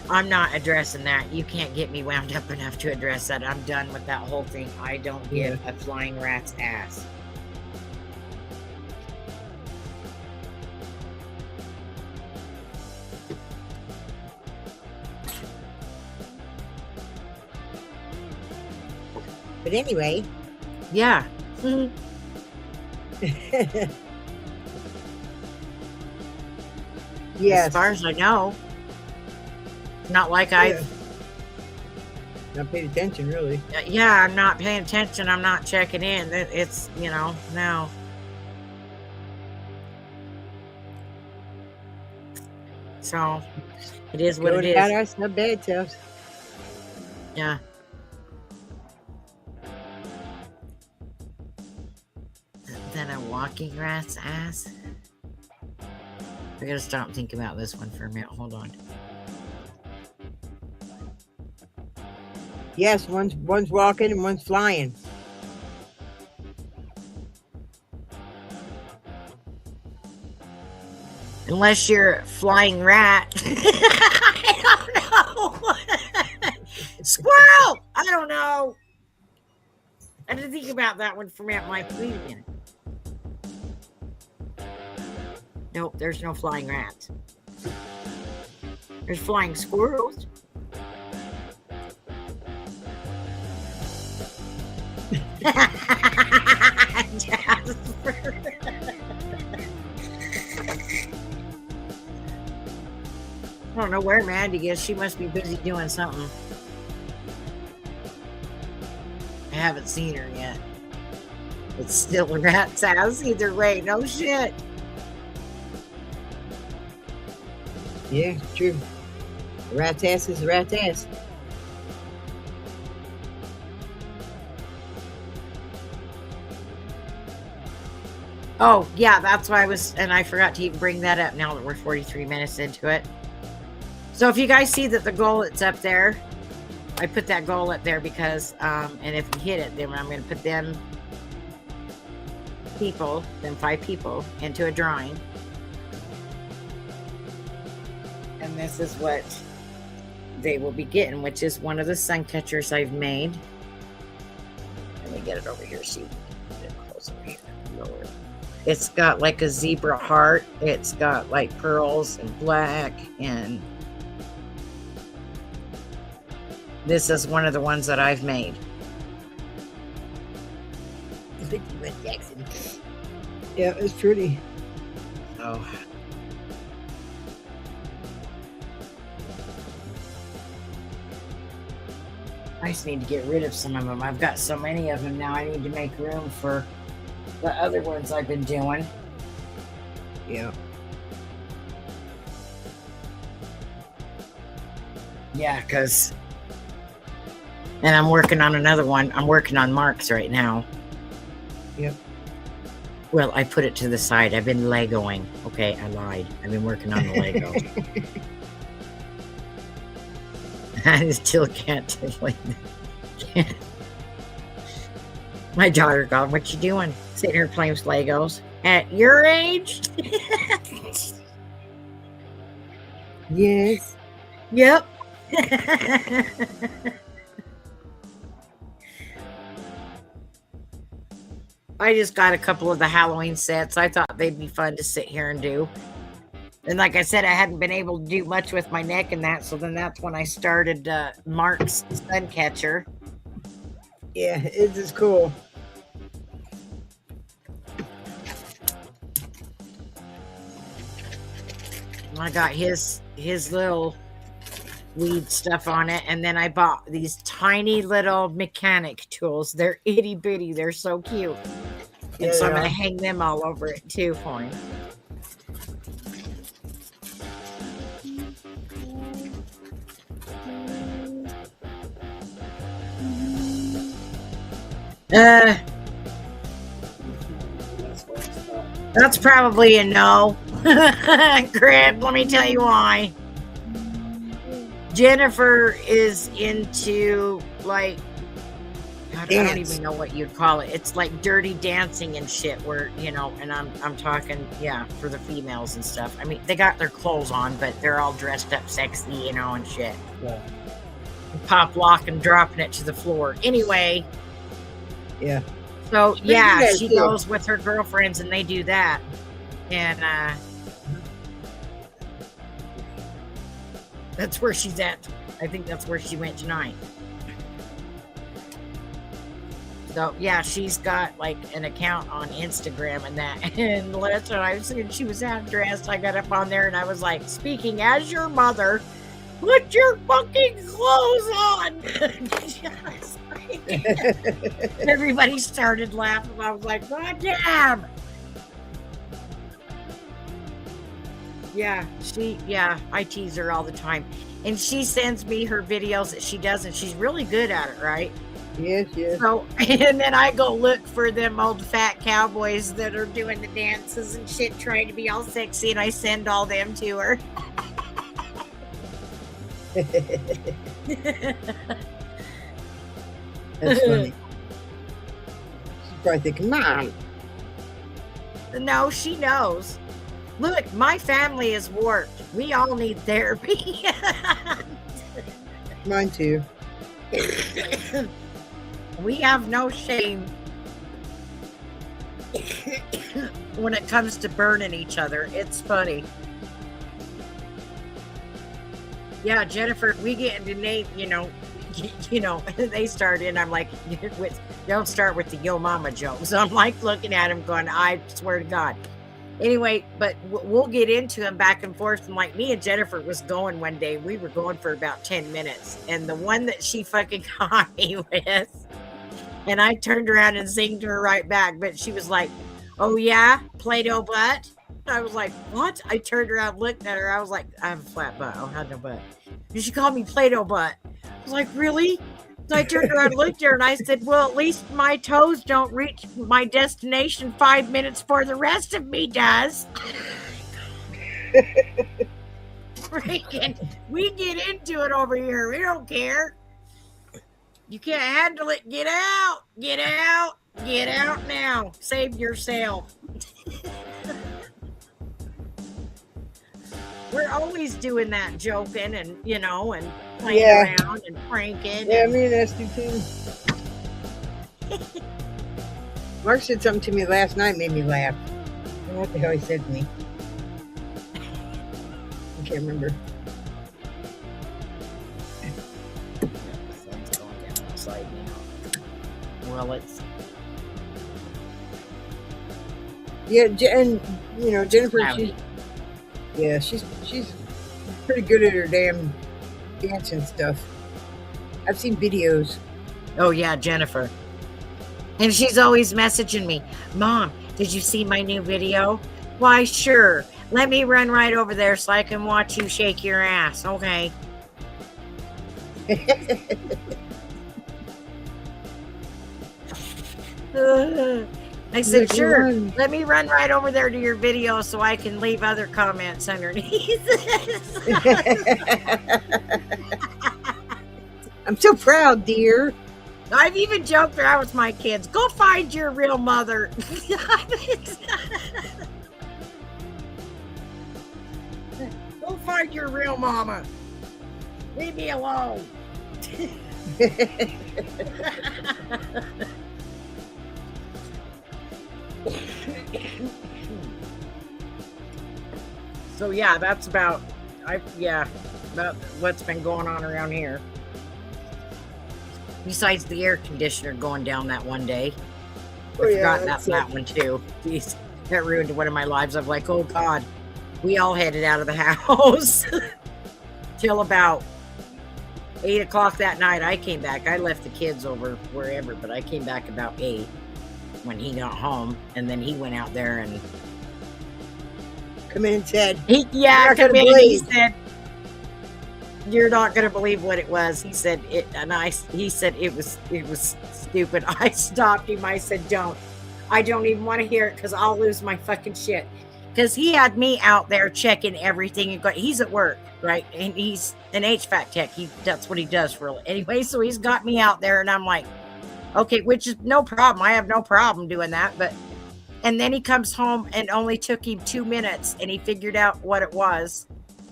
I'm not addressing that. You can't get me wound up enough to address that. I'm done with that whole thing. I don't give a flying rat's ass. But anyway. Yeah. Yes. As far as I know. Not like I've... Not paid attention, really. Yeah, I'm not paying attention. I'm not checking in. It's, you know, no. So, it is what it is. About us, not bad selves. Yeah. Then a walking rat's ass. I gotta stop thinking about this one for a minute. Hold on. Yes, one's walking and one's flying. Unless you're a flying rat. I don't know. Squirrel! I don't know. I didn't think about that one for me at my fleet again. Nope, there's no flying rats. There's flying squirrels. Jasper. I don't know where Mandy is. She must be busy doing something. I haven't seen her yet. It's still a rat's house either way. No shit. Yeah, true. A rat's ass is a rat's ass. Oh, yeah, that's why I forgot to even bring that up now that we're 43 minutes into it. So if you guys see that the goal that's up there, I put that goal up there because, and if we hit it, then I'm going to put them 5 people into a drawing. And this is what they will be getting, which is one of the sun catchers I've made. Let me get it over here, see. Get it close over here. Lower. It's got like a zebra heart. It's got like pearls and black, and this is one of the ones that I've made. Jackson. Yeah, it's pretty. Oh. I just need to get rid of some of them. I've got so many of them now. I need to make room for the other ones I've been doing. Yeah. Yeah, because. And I'm working on another one. I'm working on Mark's right now. Yep. Well, I put it to the side. I've been Legoing. Okay, I lied. I've been working on the Lego. I still can't. Can't. My daughter, God, what you doing? Sitting here playing with Legos at your age? Yes. Yep. I just got a couple of the Halloween sets. I thought they'd be fun to sit here and do. And like I said, I hadn't been able to do much with my neck and that. So then that's when I started Mark's sun catcher. Yeah, it is cool. I got his little weed stuff on it, and then I bought these tiny little mechanic tools. They're itty bitty. They're so cute. Yeah, And so I'm they going are. to hang them all over it too for him. That's probably a no. Greg, let me tell you why. Jennifer is into like I don't Dance. even know what you'd call it. It's like dirty dancing and shit where, you know, and I'm talking, yeah, for the females and stuff. I mean, they got their clothes on, but they're all dressed up sexy, you know, and shit. Yeah. Pop lock and dropping it to the floor. Anyway, Yeah. so do yeah, that, she too. goes with her girlfriends and they do that. And that's where she's at. I think that's where she went tonight. So yeah, she's got like an account on Instagram and that. And last time I was seeing she was half dressed, I got up on there and I was like, speaking as your mother, put your fucking clothes on. Everybody started laughing. I was like, God damn. Yeah, I tease her all the time. And she sends me her videos that she does, and she's really good at it, right? Yes, yes. So, and then I go look for them old fat cowboys that are doing the dances and shit, trying to be all sexy, and I send all them to her. That's funny. She's probably thinking, Mom. No, she knows. Look, my family is warped. We all need therapy. Mine too. We have no shame when it comes to burning each other. It's funny. Yeah, Jennifer, we get into Nate, you know, they start in, I'm like, don't start with the yo mama jokes. So I'm like looking at him going, I swear to God. Anyway, but we'll get into them back and forth. And like me and Jennifer was going one day. We were going for about 10 minutes. And the one that she fucking caught me with, and I turned around and singed to her right back. But she was like, oh yeah, Play-Doh butt? I was like, what? I turned around, looked at her. I was like, I have a flat butt. I don't have no butt. And she called me Play-Doh butt. I was like, really? So I turned around and looked at her and I said, well, at least my toes don't reach my destination 5 minutes before the rest of me does. Freaking, we get into it over here. We don't care. You can't handle it. Get out. Get out. Get out now. Save yourself. We're always doing that, joking and, you know, and playing around and pranking. Yeah, and, me and Esther too. Mark said something to me last night, made me laugh. I don't know what the hell he said to me. I can't remember. The sun's going down upside down. Well, it's Yeah, and you know, Jennifer, cloudy. she's pretty good at her damn dancing stuff. I've seen videos. Oh yeah, Jennifer. And she's always messaging me, Mom, did you see my new video? Why, sure. Let me run right over there so I can watch you shake your ass. Okay. I said, Let me sure. run. Let me run right over there to your video so I can leave other comments underneath. I'm so proud, dear. I've even joked around with my kids. Go find your real mother. Go find your real mama. Leave me alone. So yeah, that's about about what's been going on around here. Besides the air conditioner going down that one day. I forgot that one too. Jeez, that ruined one of my lives. I'm like, oh God. We all headed out of the house till about 8 o'clock that night. I came back. I left the kids over wherever, but I came back about 8 when he got home, and then he went out there and Come in and said, he said, "You're not gonna believe what it was." He said it, and he said it was stupid. I stopped him. I said, "Don't. I don't even want to hear it because I'll lose my fucking shit." Because he had me out there checking everything. And he's at work, right? And he's an HVAC tech. That's what he does for anyway. So he's got me out there, and I'm like, okay, which is no problem. I have no problem doing that. And then he comes home, and only took him 2 minutes, and he figured out what it was.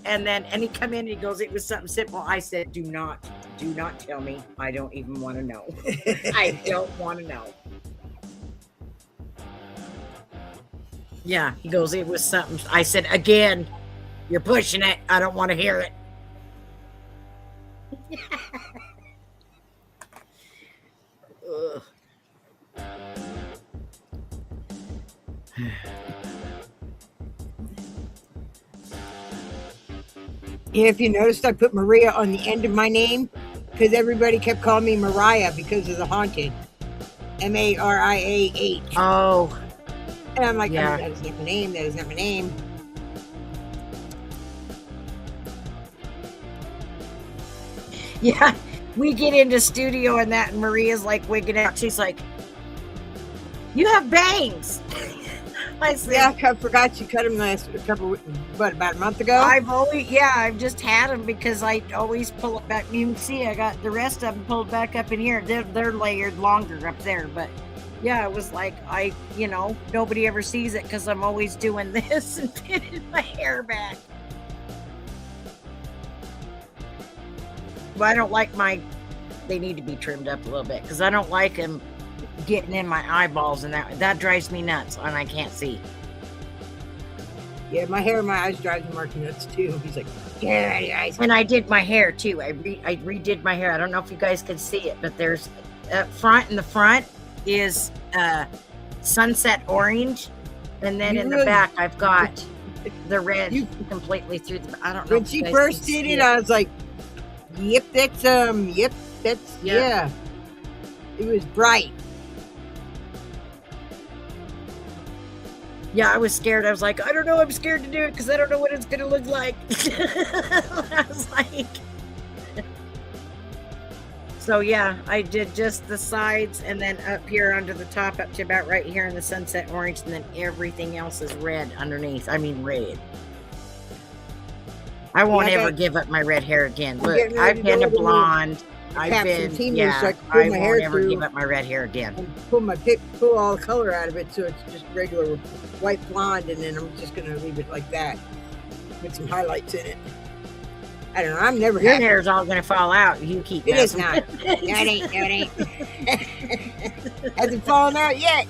And he come in and he goes, it was something simple. I said, do not tell me. I don't even want to know. I don't want to know. Yeah, he goes, it was something. I said, again, you're pushing it. I don't want to hear it. Ugh. if you noticed, I put Maria on the end of my name because everybody kept calling me Mariah because of the haunted. Mariah. Oh. And I'm like, Yeah. oh, that is not my name. That is not my name. Yeah, we get into studio and Maria's like wigging out. She's like, you have bangs. I said, Yeah, I forgot you cut them about a month ago? I've just had them because I always pull it back. You can see I got the rest of them pulled back up in here. They're layered longer up there, but yeah, it was like nobody ever sees it because I'm always doing this and pinning my hair back. But I don't like they need to be trimmed up a little bit because I don't like them getting in my eyeballs, and that drives me nuts, and I can't see. Yeah, my hair in my eyes drives Mark nuts too. He's like, get out of your eyes. And I did my hair too. I redid my hair. I don't know if you guys can see it, but there's in the front is sunset orange, and then in the back I've got the red completely through the. I don't know. When she first did it, I was like, yep, that's yeah. It was bright. Yeah, I was scared. I was like, I don't know. I'm scared to do it because I don't know what it's going to look like. I was like, so yeah, I did just the sides and then up here under the top up to about right here in the sunset orange, and then everything else is red underneath. I mean, red. I won't ever give up my red hair again. Look, I've been a blonde. I won't ever give up my red hair again. And pull all the color out of it so it's just regular white blonde, and then I'm just gonna leave it like that with some highlights in it. I don't know. I'm never Your hair's all gonna fall out. You keep it is not. No, it ain't. Hasn't fallen out yet.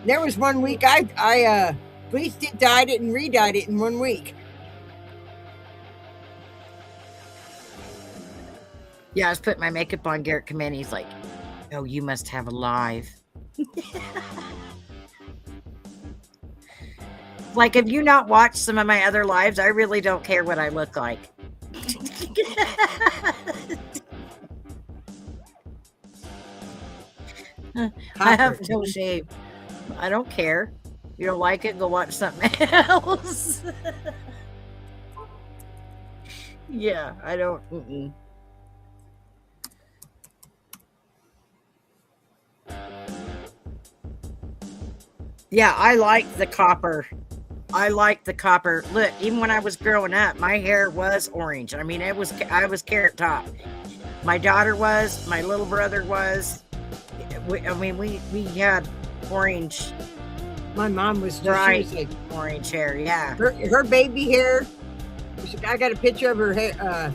There was 1 week I bleached it, dyed it, and re-dyed it in 1 week. Yeah, I was putting my makeup on. Garrett come in. He's like, "Oh, you must have a live." Like, have you not watched some of my other lives? I really don't care what I look like. I have no shame. I don't care. You don't like it? Go watch something else. Yeah, I don't. Mm-mm. Yeah, I like the copper. I like the copper. Look, even when I was growing up, my hair was orange. I mean, I was carrot top. My daughter was. My little brother was. We had orange, My mom was just bright like orange hair. Yeah. her baby hair. I got a picture of her hair,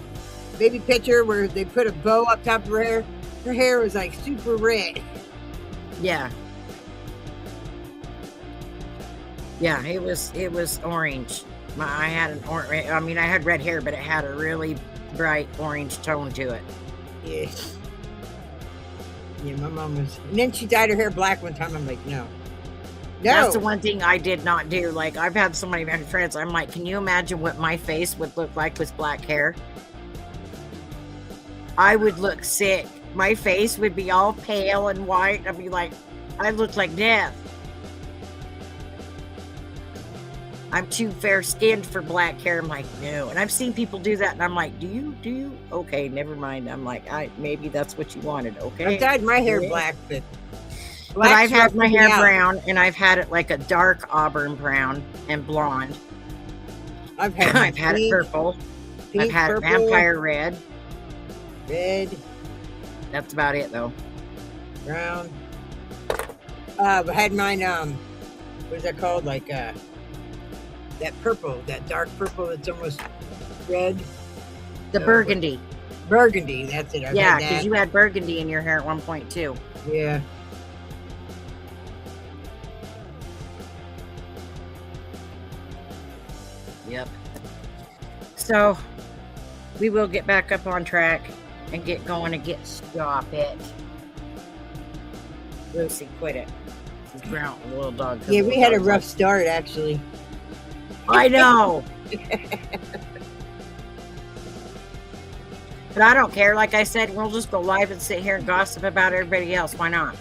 baby picture where they put a bow up top of her hair. Her hair was like super red. Yeah. Yeah, it was orange. I had an orange. I mean, I had red hair, but it had a really bright orange tone to it. Yeah. Yeah, my mom was. And then she dyed her hair black one time. I'm like, no. That's the one thing I did not do. Like, I've had so many American friends. I'm like, can you imagine what my face would look like with black hair? I would look sick. My face would be all pale and white. I'd be like, I look like death. I'm too fair skinned for black hair. I'm like, no. And I've seen people do that, and I'm like, do you? Okay, never mind. I'm like, maybe that's what you wanted. Okay. I've dyed my hair black, but I've had my hair brown, and I've had it like a dark auburn brown and blonde. I've had I've had it purple. pink, I've had purple, vampire red. red, That's about it, though. brown. I had mine. What is that called? Like that purple, that dark purple that's almost red. The burgundy. Burgundy. That's it. Yeah, because you had burgundy in your hair at one point too. Yeah. Yep. So we will get back up on track and get going and stop it. Lucy, quit it. She's ground the little dog. Yeah, we had a rough start actually. I know. But I don't care. Like I said, we'll just go live and sit here and gossip about everybody else. Why not?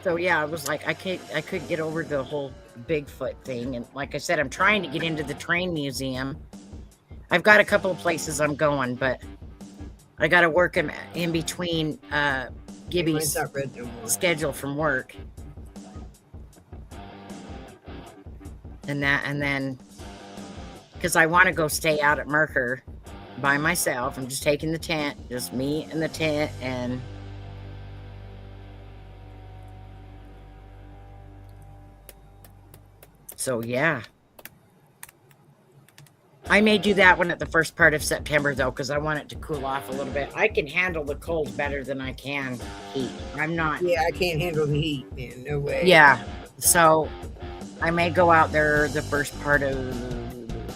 So yeah, I was like, I couldn't get over the whole Bigfoot thing. And like I said, I'm trying to get into the train museum. I've got a couple of places I'm going, but I got to work in between Gibby's schedule from work. And then, because I want to go stay out at Mercer by myself. I'm just taking the tent, just me and the tent, and so yeah. I may do that one at the first part of September though, because I want it to cool off a little bit. I can handle the cold better than I can heat. I'm not. Yeah, I can't handle the heat, man. No way. Yeah, so I may go out there the first part of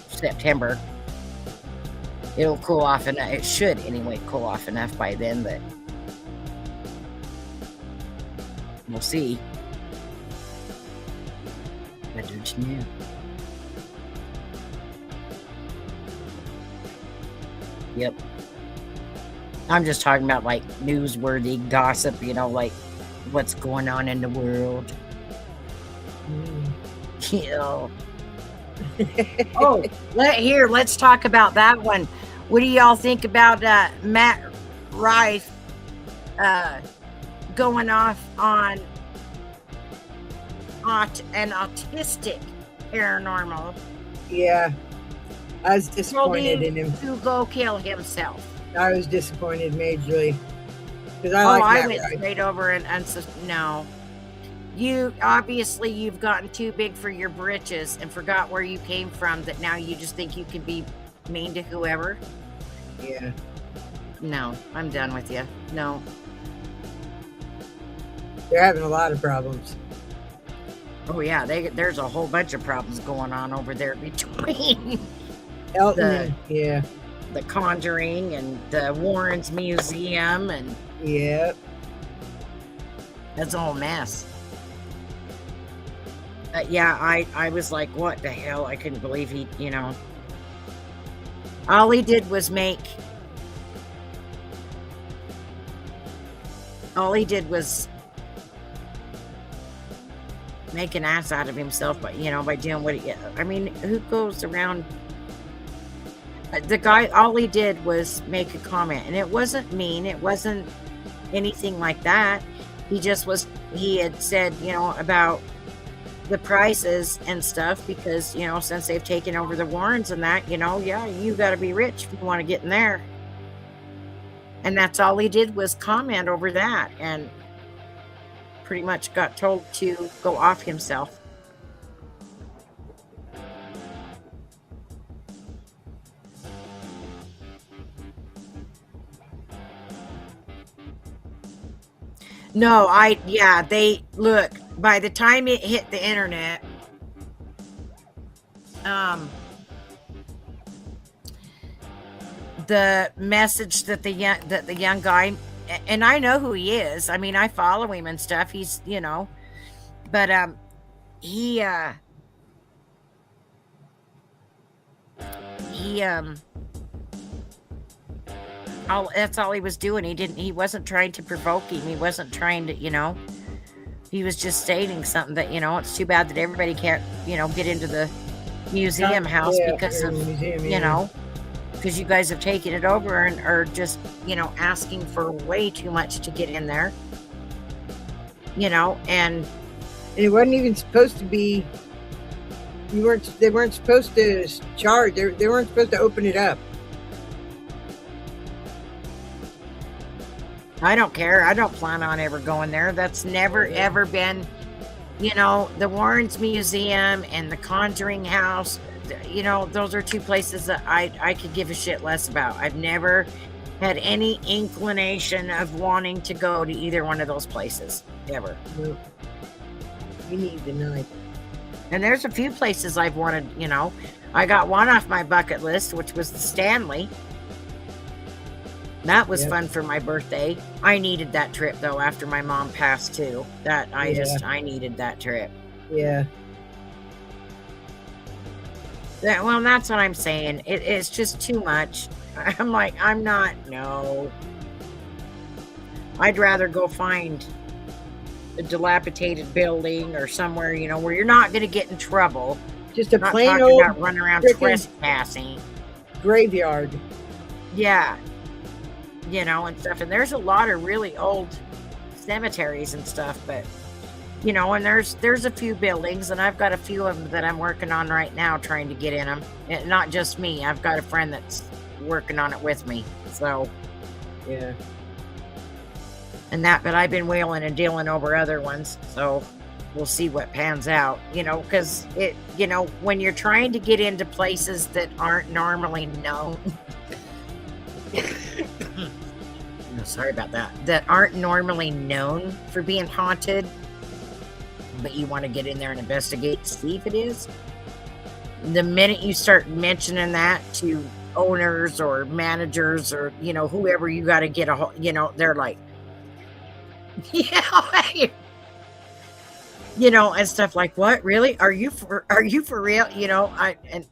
September. It'll cool off, and it should anyway cool off enough by then, but we'll see. But don't you know? Yep. I'm just talking about like newsworthy gossip, you know, like what's going on in the world. You know. Oh, let's talk about that one. What do y'all think about Matt Rife going off on an autistic paranormal? Yeah. I was disappointed in him. To go kill himself. I was disappointed majorly. Because I went straight over and no. You've gotten too big for your britches and forgot where you came from, that now you just think you can be mean to whoever. Yeah. No, I'm done with you. No. They're having a lot of problems. Oh yeah, there's a whole bunch of problems going on over there between Elton, the Conjuring and the Warren's Museum, and that's a whole mess. Yeah, I was like, what the hell? I couldn't believe all he did was make all he did was make an ass out of himself, but by doing what he. I mean, who goes around? The guy, all he did was make a comment, and it wasn't mean. It wasn't anything like that. He just was. He had said, about the prices and stuff because since they've taken over the Warrens and that, yeah, you got to be rich if you want to get in there. And that's all he did was comment over that, and pretty much got told to go off himself. No, they look, by the time it hit the internet, the message that the young guy, and I know who he is. I mean, I follow him and stuff. He's, but he that's all he was doing. He wasn't trying to provoke him. He wasn't trying to, he was just stating something that, it's too bad that everybody can't, get into the museum house because of, because you guys have taken it over and are just, asking for way too much to get in there, and it wasn't even supposed to be, they weren't supposed to charge, they weren't supposed to open it up. I don't care. I don't plan on ever going there. That's never, ever been, the Warrens Museum and the Conjuring House, those are two places that I could give a shit less about. I've never had any inclination of wanting to go to either one of those places, ever. Nope. You need to know. And there's a few places I've wanted, I got one off my bucket list, which was the Stanley. That was fun for my birthday. I needed that trip though after my mom passed too. I needed that trip. Yeah. Well, that's what I'm saying. It's just too much. I'm like, no. I'd rather go find a dilapidated building or somewhere, where you're not going to get in trouble. Just a plain old about running around trespassing. Graveyard. Yeah. And stuff. And there's a lot of really old cemeteries and stuff, but and there's a few buildings, and I've got a few of them that I'm working on right now, trying to get in them. And not just me. I've got a friend that's working on it with me. So, yeah. But I've been wheeling and dealing over other ones. So we'll see what pans out, because when you're trying to get into places that aren't normally known, sorry about that aren't normally known for being haunted, but you want to get in there and investigate to see if it is. The minute you start mentioning that to owners or managers or whoever you got to get they're like, and stuff like, what, really, are you for real? And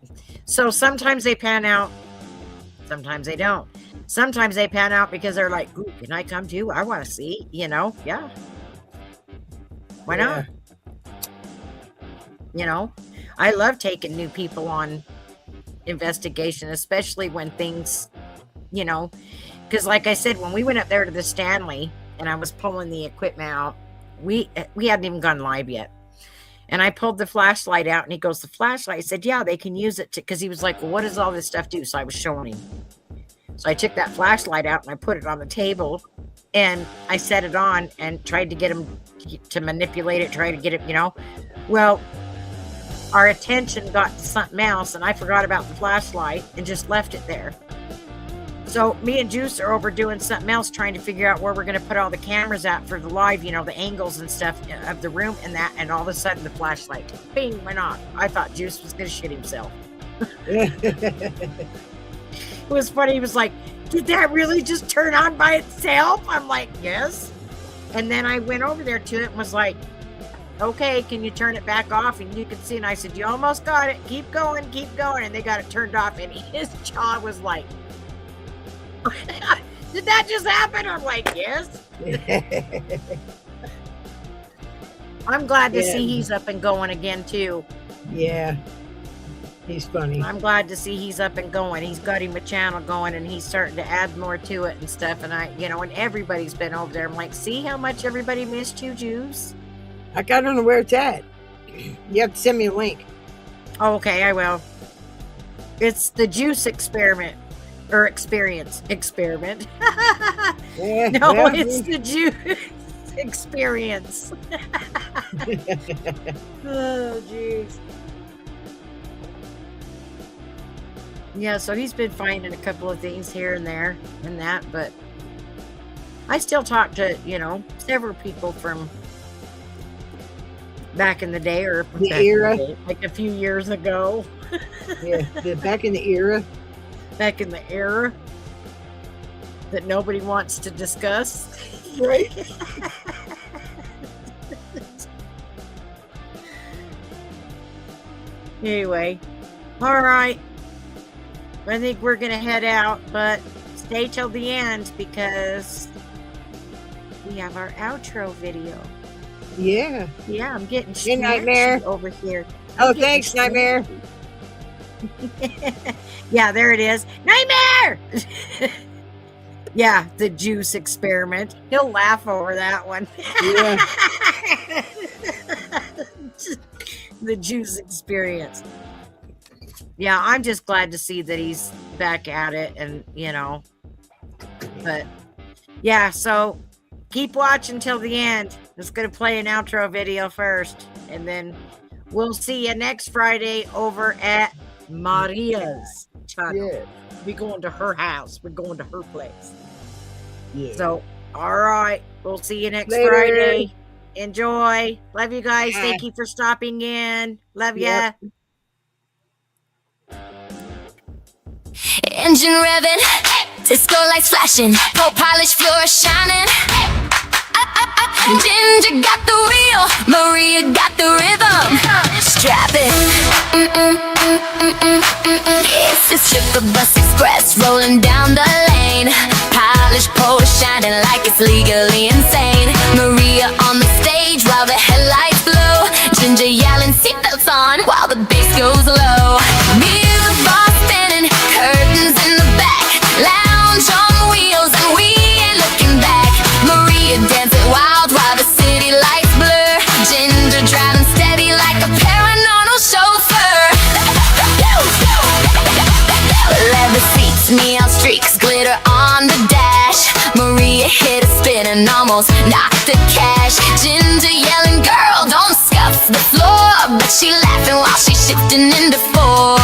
so sometimes they pan out, sometimes they don't. Sometimes they pan out because they're like, ooh, can I come too? I want to see, yeah. Why not? I love taking new people on investigation, especially when things, because like I said, when we went up there to the Stanley and I was pulling the equipment out, we hadn't even gone live yet. And I pulled the flashlight out and he goes, the flashlight? I said, yeah, they can use it because he was like, well, what does all this stuff do? So I was showing him. So I took that flashlight out and I put it on the table and I set it on and tried to get him to manipulate it, try to get it, Well, our attention got to something else and I forgot about the flashlight and just left it there. So me and Juice are over doing something else, trying to figure out where we're going to put all the cameras at for the live, the angles and stuff of the room and that. And all of a sudden the flashlight, bing, went off. I thought Juice was going to shit himself. It was funny. He was like, did that really just turn on by itself? I'm like, yes. And then I went over there to it and was like, okay, can you turn it back off? And you can see, and I said, you almost got it. Keep going, keep going. And they got it turned off. And his jaw was like, Did that just happen? I'm like, yes. I'm glad to see he's up and going again too. Yeah. He's funny. I'm glad to see he's up and going. He's got him a channel going, and he's starting to add more to it and stuff. And and everybody's been over there. I'm like, see how much everybody missed you, Juice? I don't know where it's at. You have to send me a link. Oh, okay, I will. It's the Juice experiment. Or experience. Experiment. Yeah, No, well, it's the Juice experience. Oh, jeez. Yeah, so he's been finding a couple of things here and there and that, but I still talk to, several people from back in the day, or The back in era. day, like a few years ago. Yeah, back in the era. Back in the era that nobody wants to discuss. Right. Anyway, all right. I think we're going to head out, but stay till the end because we have our outro video. Yeah. Yeah, I'm getting Hey, Nightmare. snatchy over here. Oh, I'm getting thanks, Nightmare. Yeah, there it is. Nightmare! Yeah, the Juice experiment. He'll laugh over that one. Yeah. The Juice experience. Yeah, I'm just glad to see that he's back at it, and but yeah, so keep watching till the end. Just gonna play an outro video first, and then we'll see you next Friday over at Maria's channel. Yeah. We're going to her house. We're going to her place. Yeah. So, all right, we'll see you next Later. Friday. Enjoy. Love you guys. Bye. Thank you for stopping in. Love Yep. ya. Engine revving, disco lights flashing, pole polish floor shining. Ginger got the wheel, Maria got the rhythm. Strap it. It's the Stripper Bus Express rolling down the lane. Polish pole shining like it's legally insane. Maria on the stage while the headlights blow. Ginger yelling seatbelts on while the bass goes low. Music bar spinning, curtains in the back. Lounge on wheels and we ain't looking back. Maria dancing wild while the city lights blur. Ginger driving steady like a paranormal chauffeur. Leather seats, neon streaks, glitter on the dash. Maria hit a spin and almost knocked the cash. Ginger yelling, girl, don't scuff the floor. But she laughing while she's shifting into four.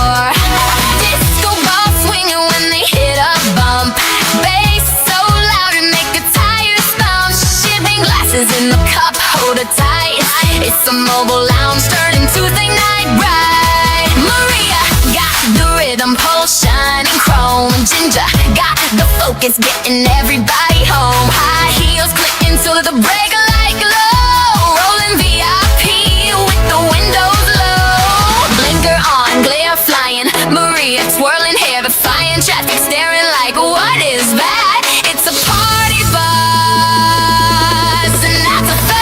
Disco ball swinging when they hit a bump. Bass so loud it make the tires thump. Shipping glasses in the cup, hold it tight. It's a mobile lounge turning Tuesday night right. Maria got the rhythm, pole shining chrome. Ginger got the focus, getting everybody home. High heels clicking to the breaker like glow. Rolling VIP with the windows low. Blinker on, glare flying. Maria twirling hair, defying traffic, staring like, what is that? It's a party bus, and that's a fact.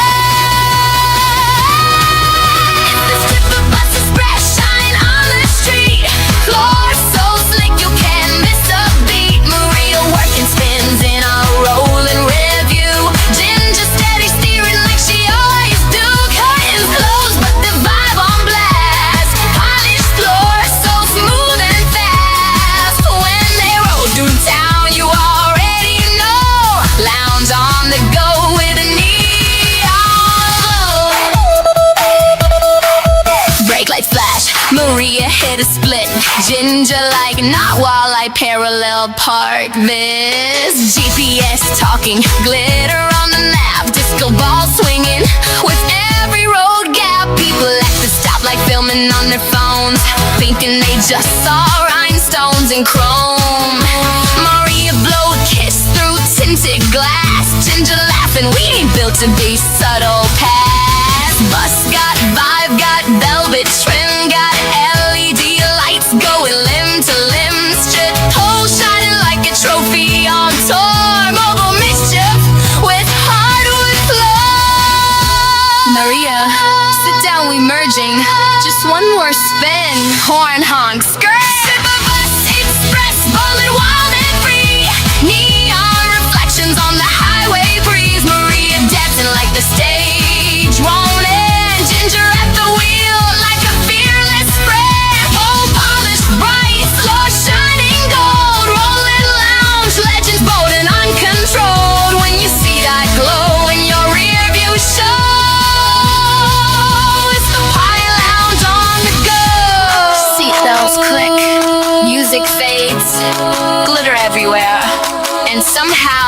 It's the Stripper Bus Express, shine on the street. Floor so slick you can't miss a beat. Maria working spins in a rolling review. Ginger steady steering like she always do. Curtains closed but the vibe on blast. Polished floor so smooth and fast. When they roll through town you already know. Lounge on the go with a neon glow. Brake lights flash, Maria hit a split. Ginger like, not while I parallel park this. GPS talking, glitter on the map. Disco ball swinging with every road gap. People at the stoplight filming on their phones, thinking they just saw rhinestones and chrome. Maria blow a kiss through tinted glass. Ginger laughing, we ain't built to be subtle pass. Bus got vibe, got velvet trim, got LED lights going limb to limb. Strip pole shining like a trophy on tour. horn honk, skirt. Super bus express, bold wild and free. Neon reflections on the highway breeze. Maria dancing like the stage won't end. Ginger at the wheel like a fearless friend. Oh, polished bright, floor shining gold. Rolling lounge, legends bold and uncontrolled. When you see that glow in your rear view show, it's the Pie Lounge on the go. Seatbelts click, music fades, glitter everywhere, and somehow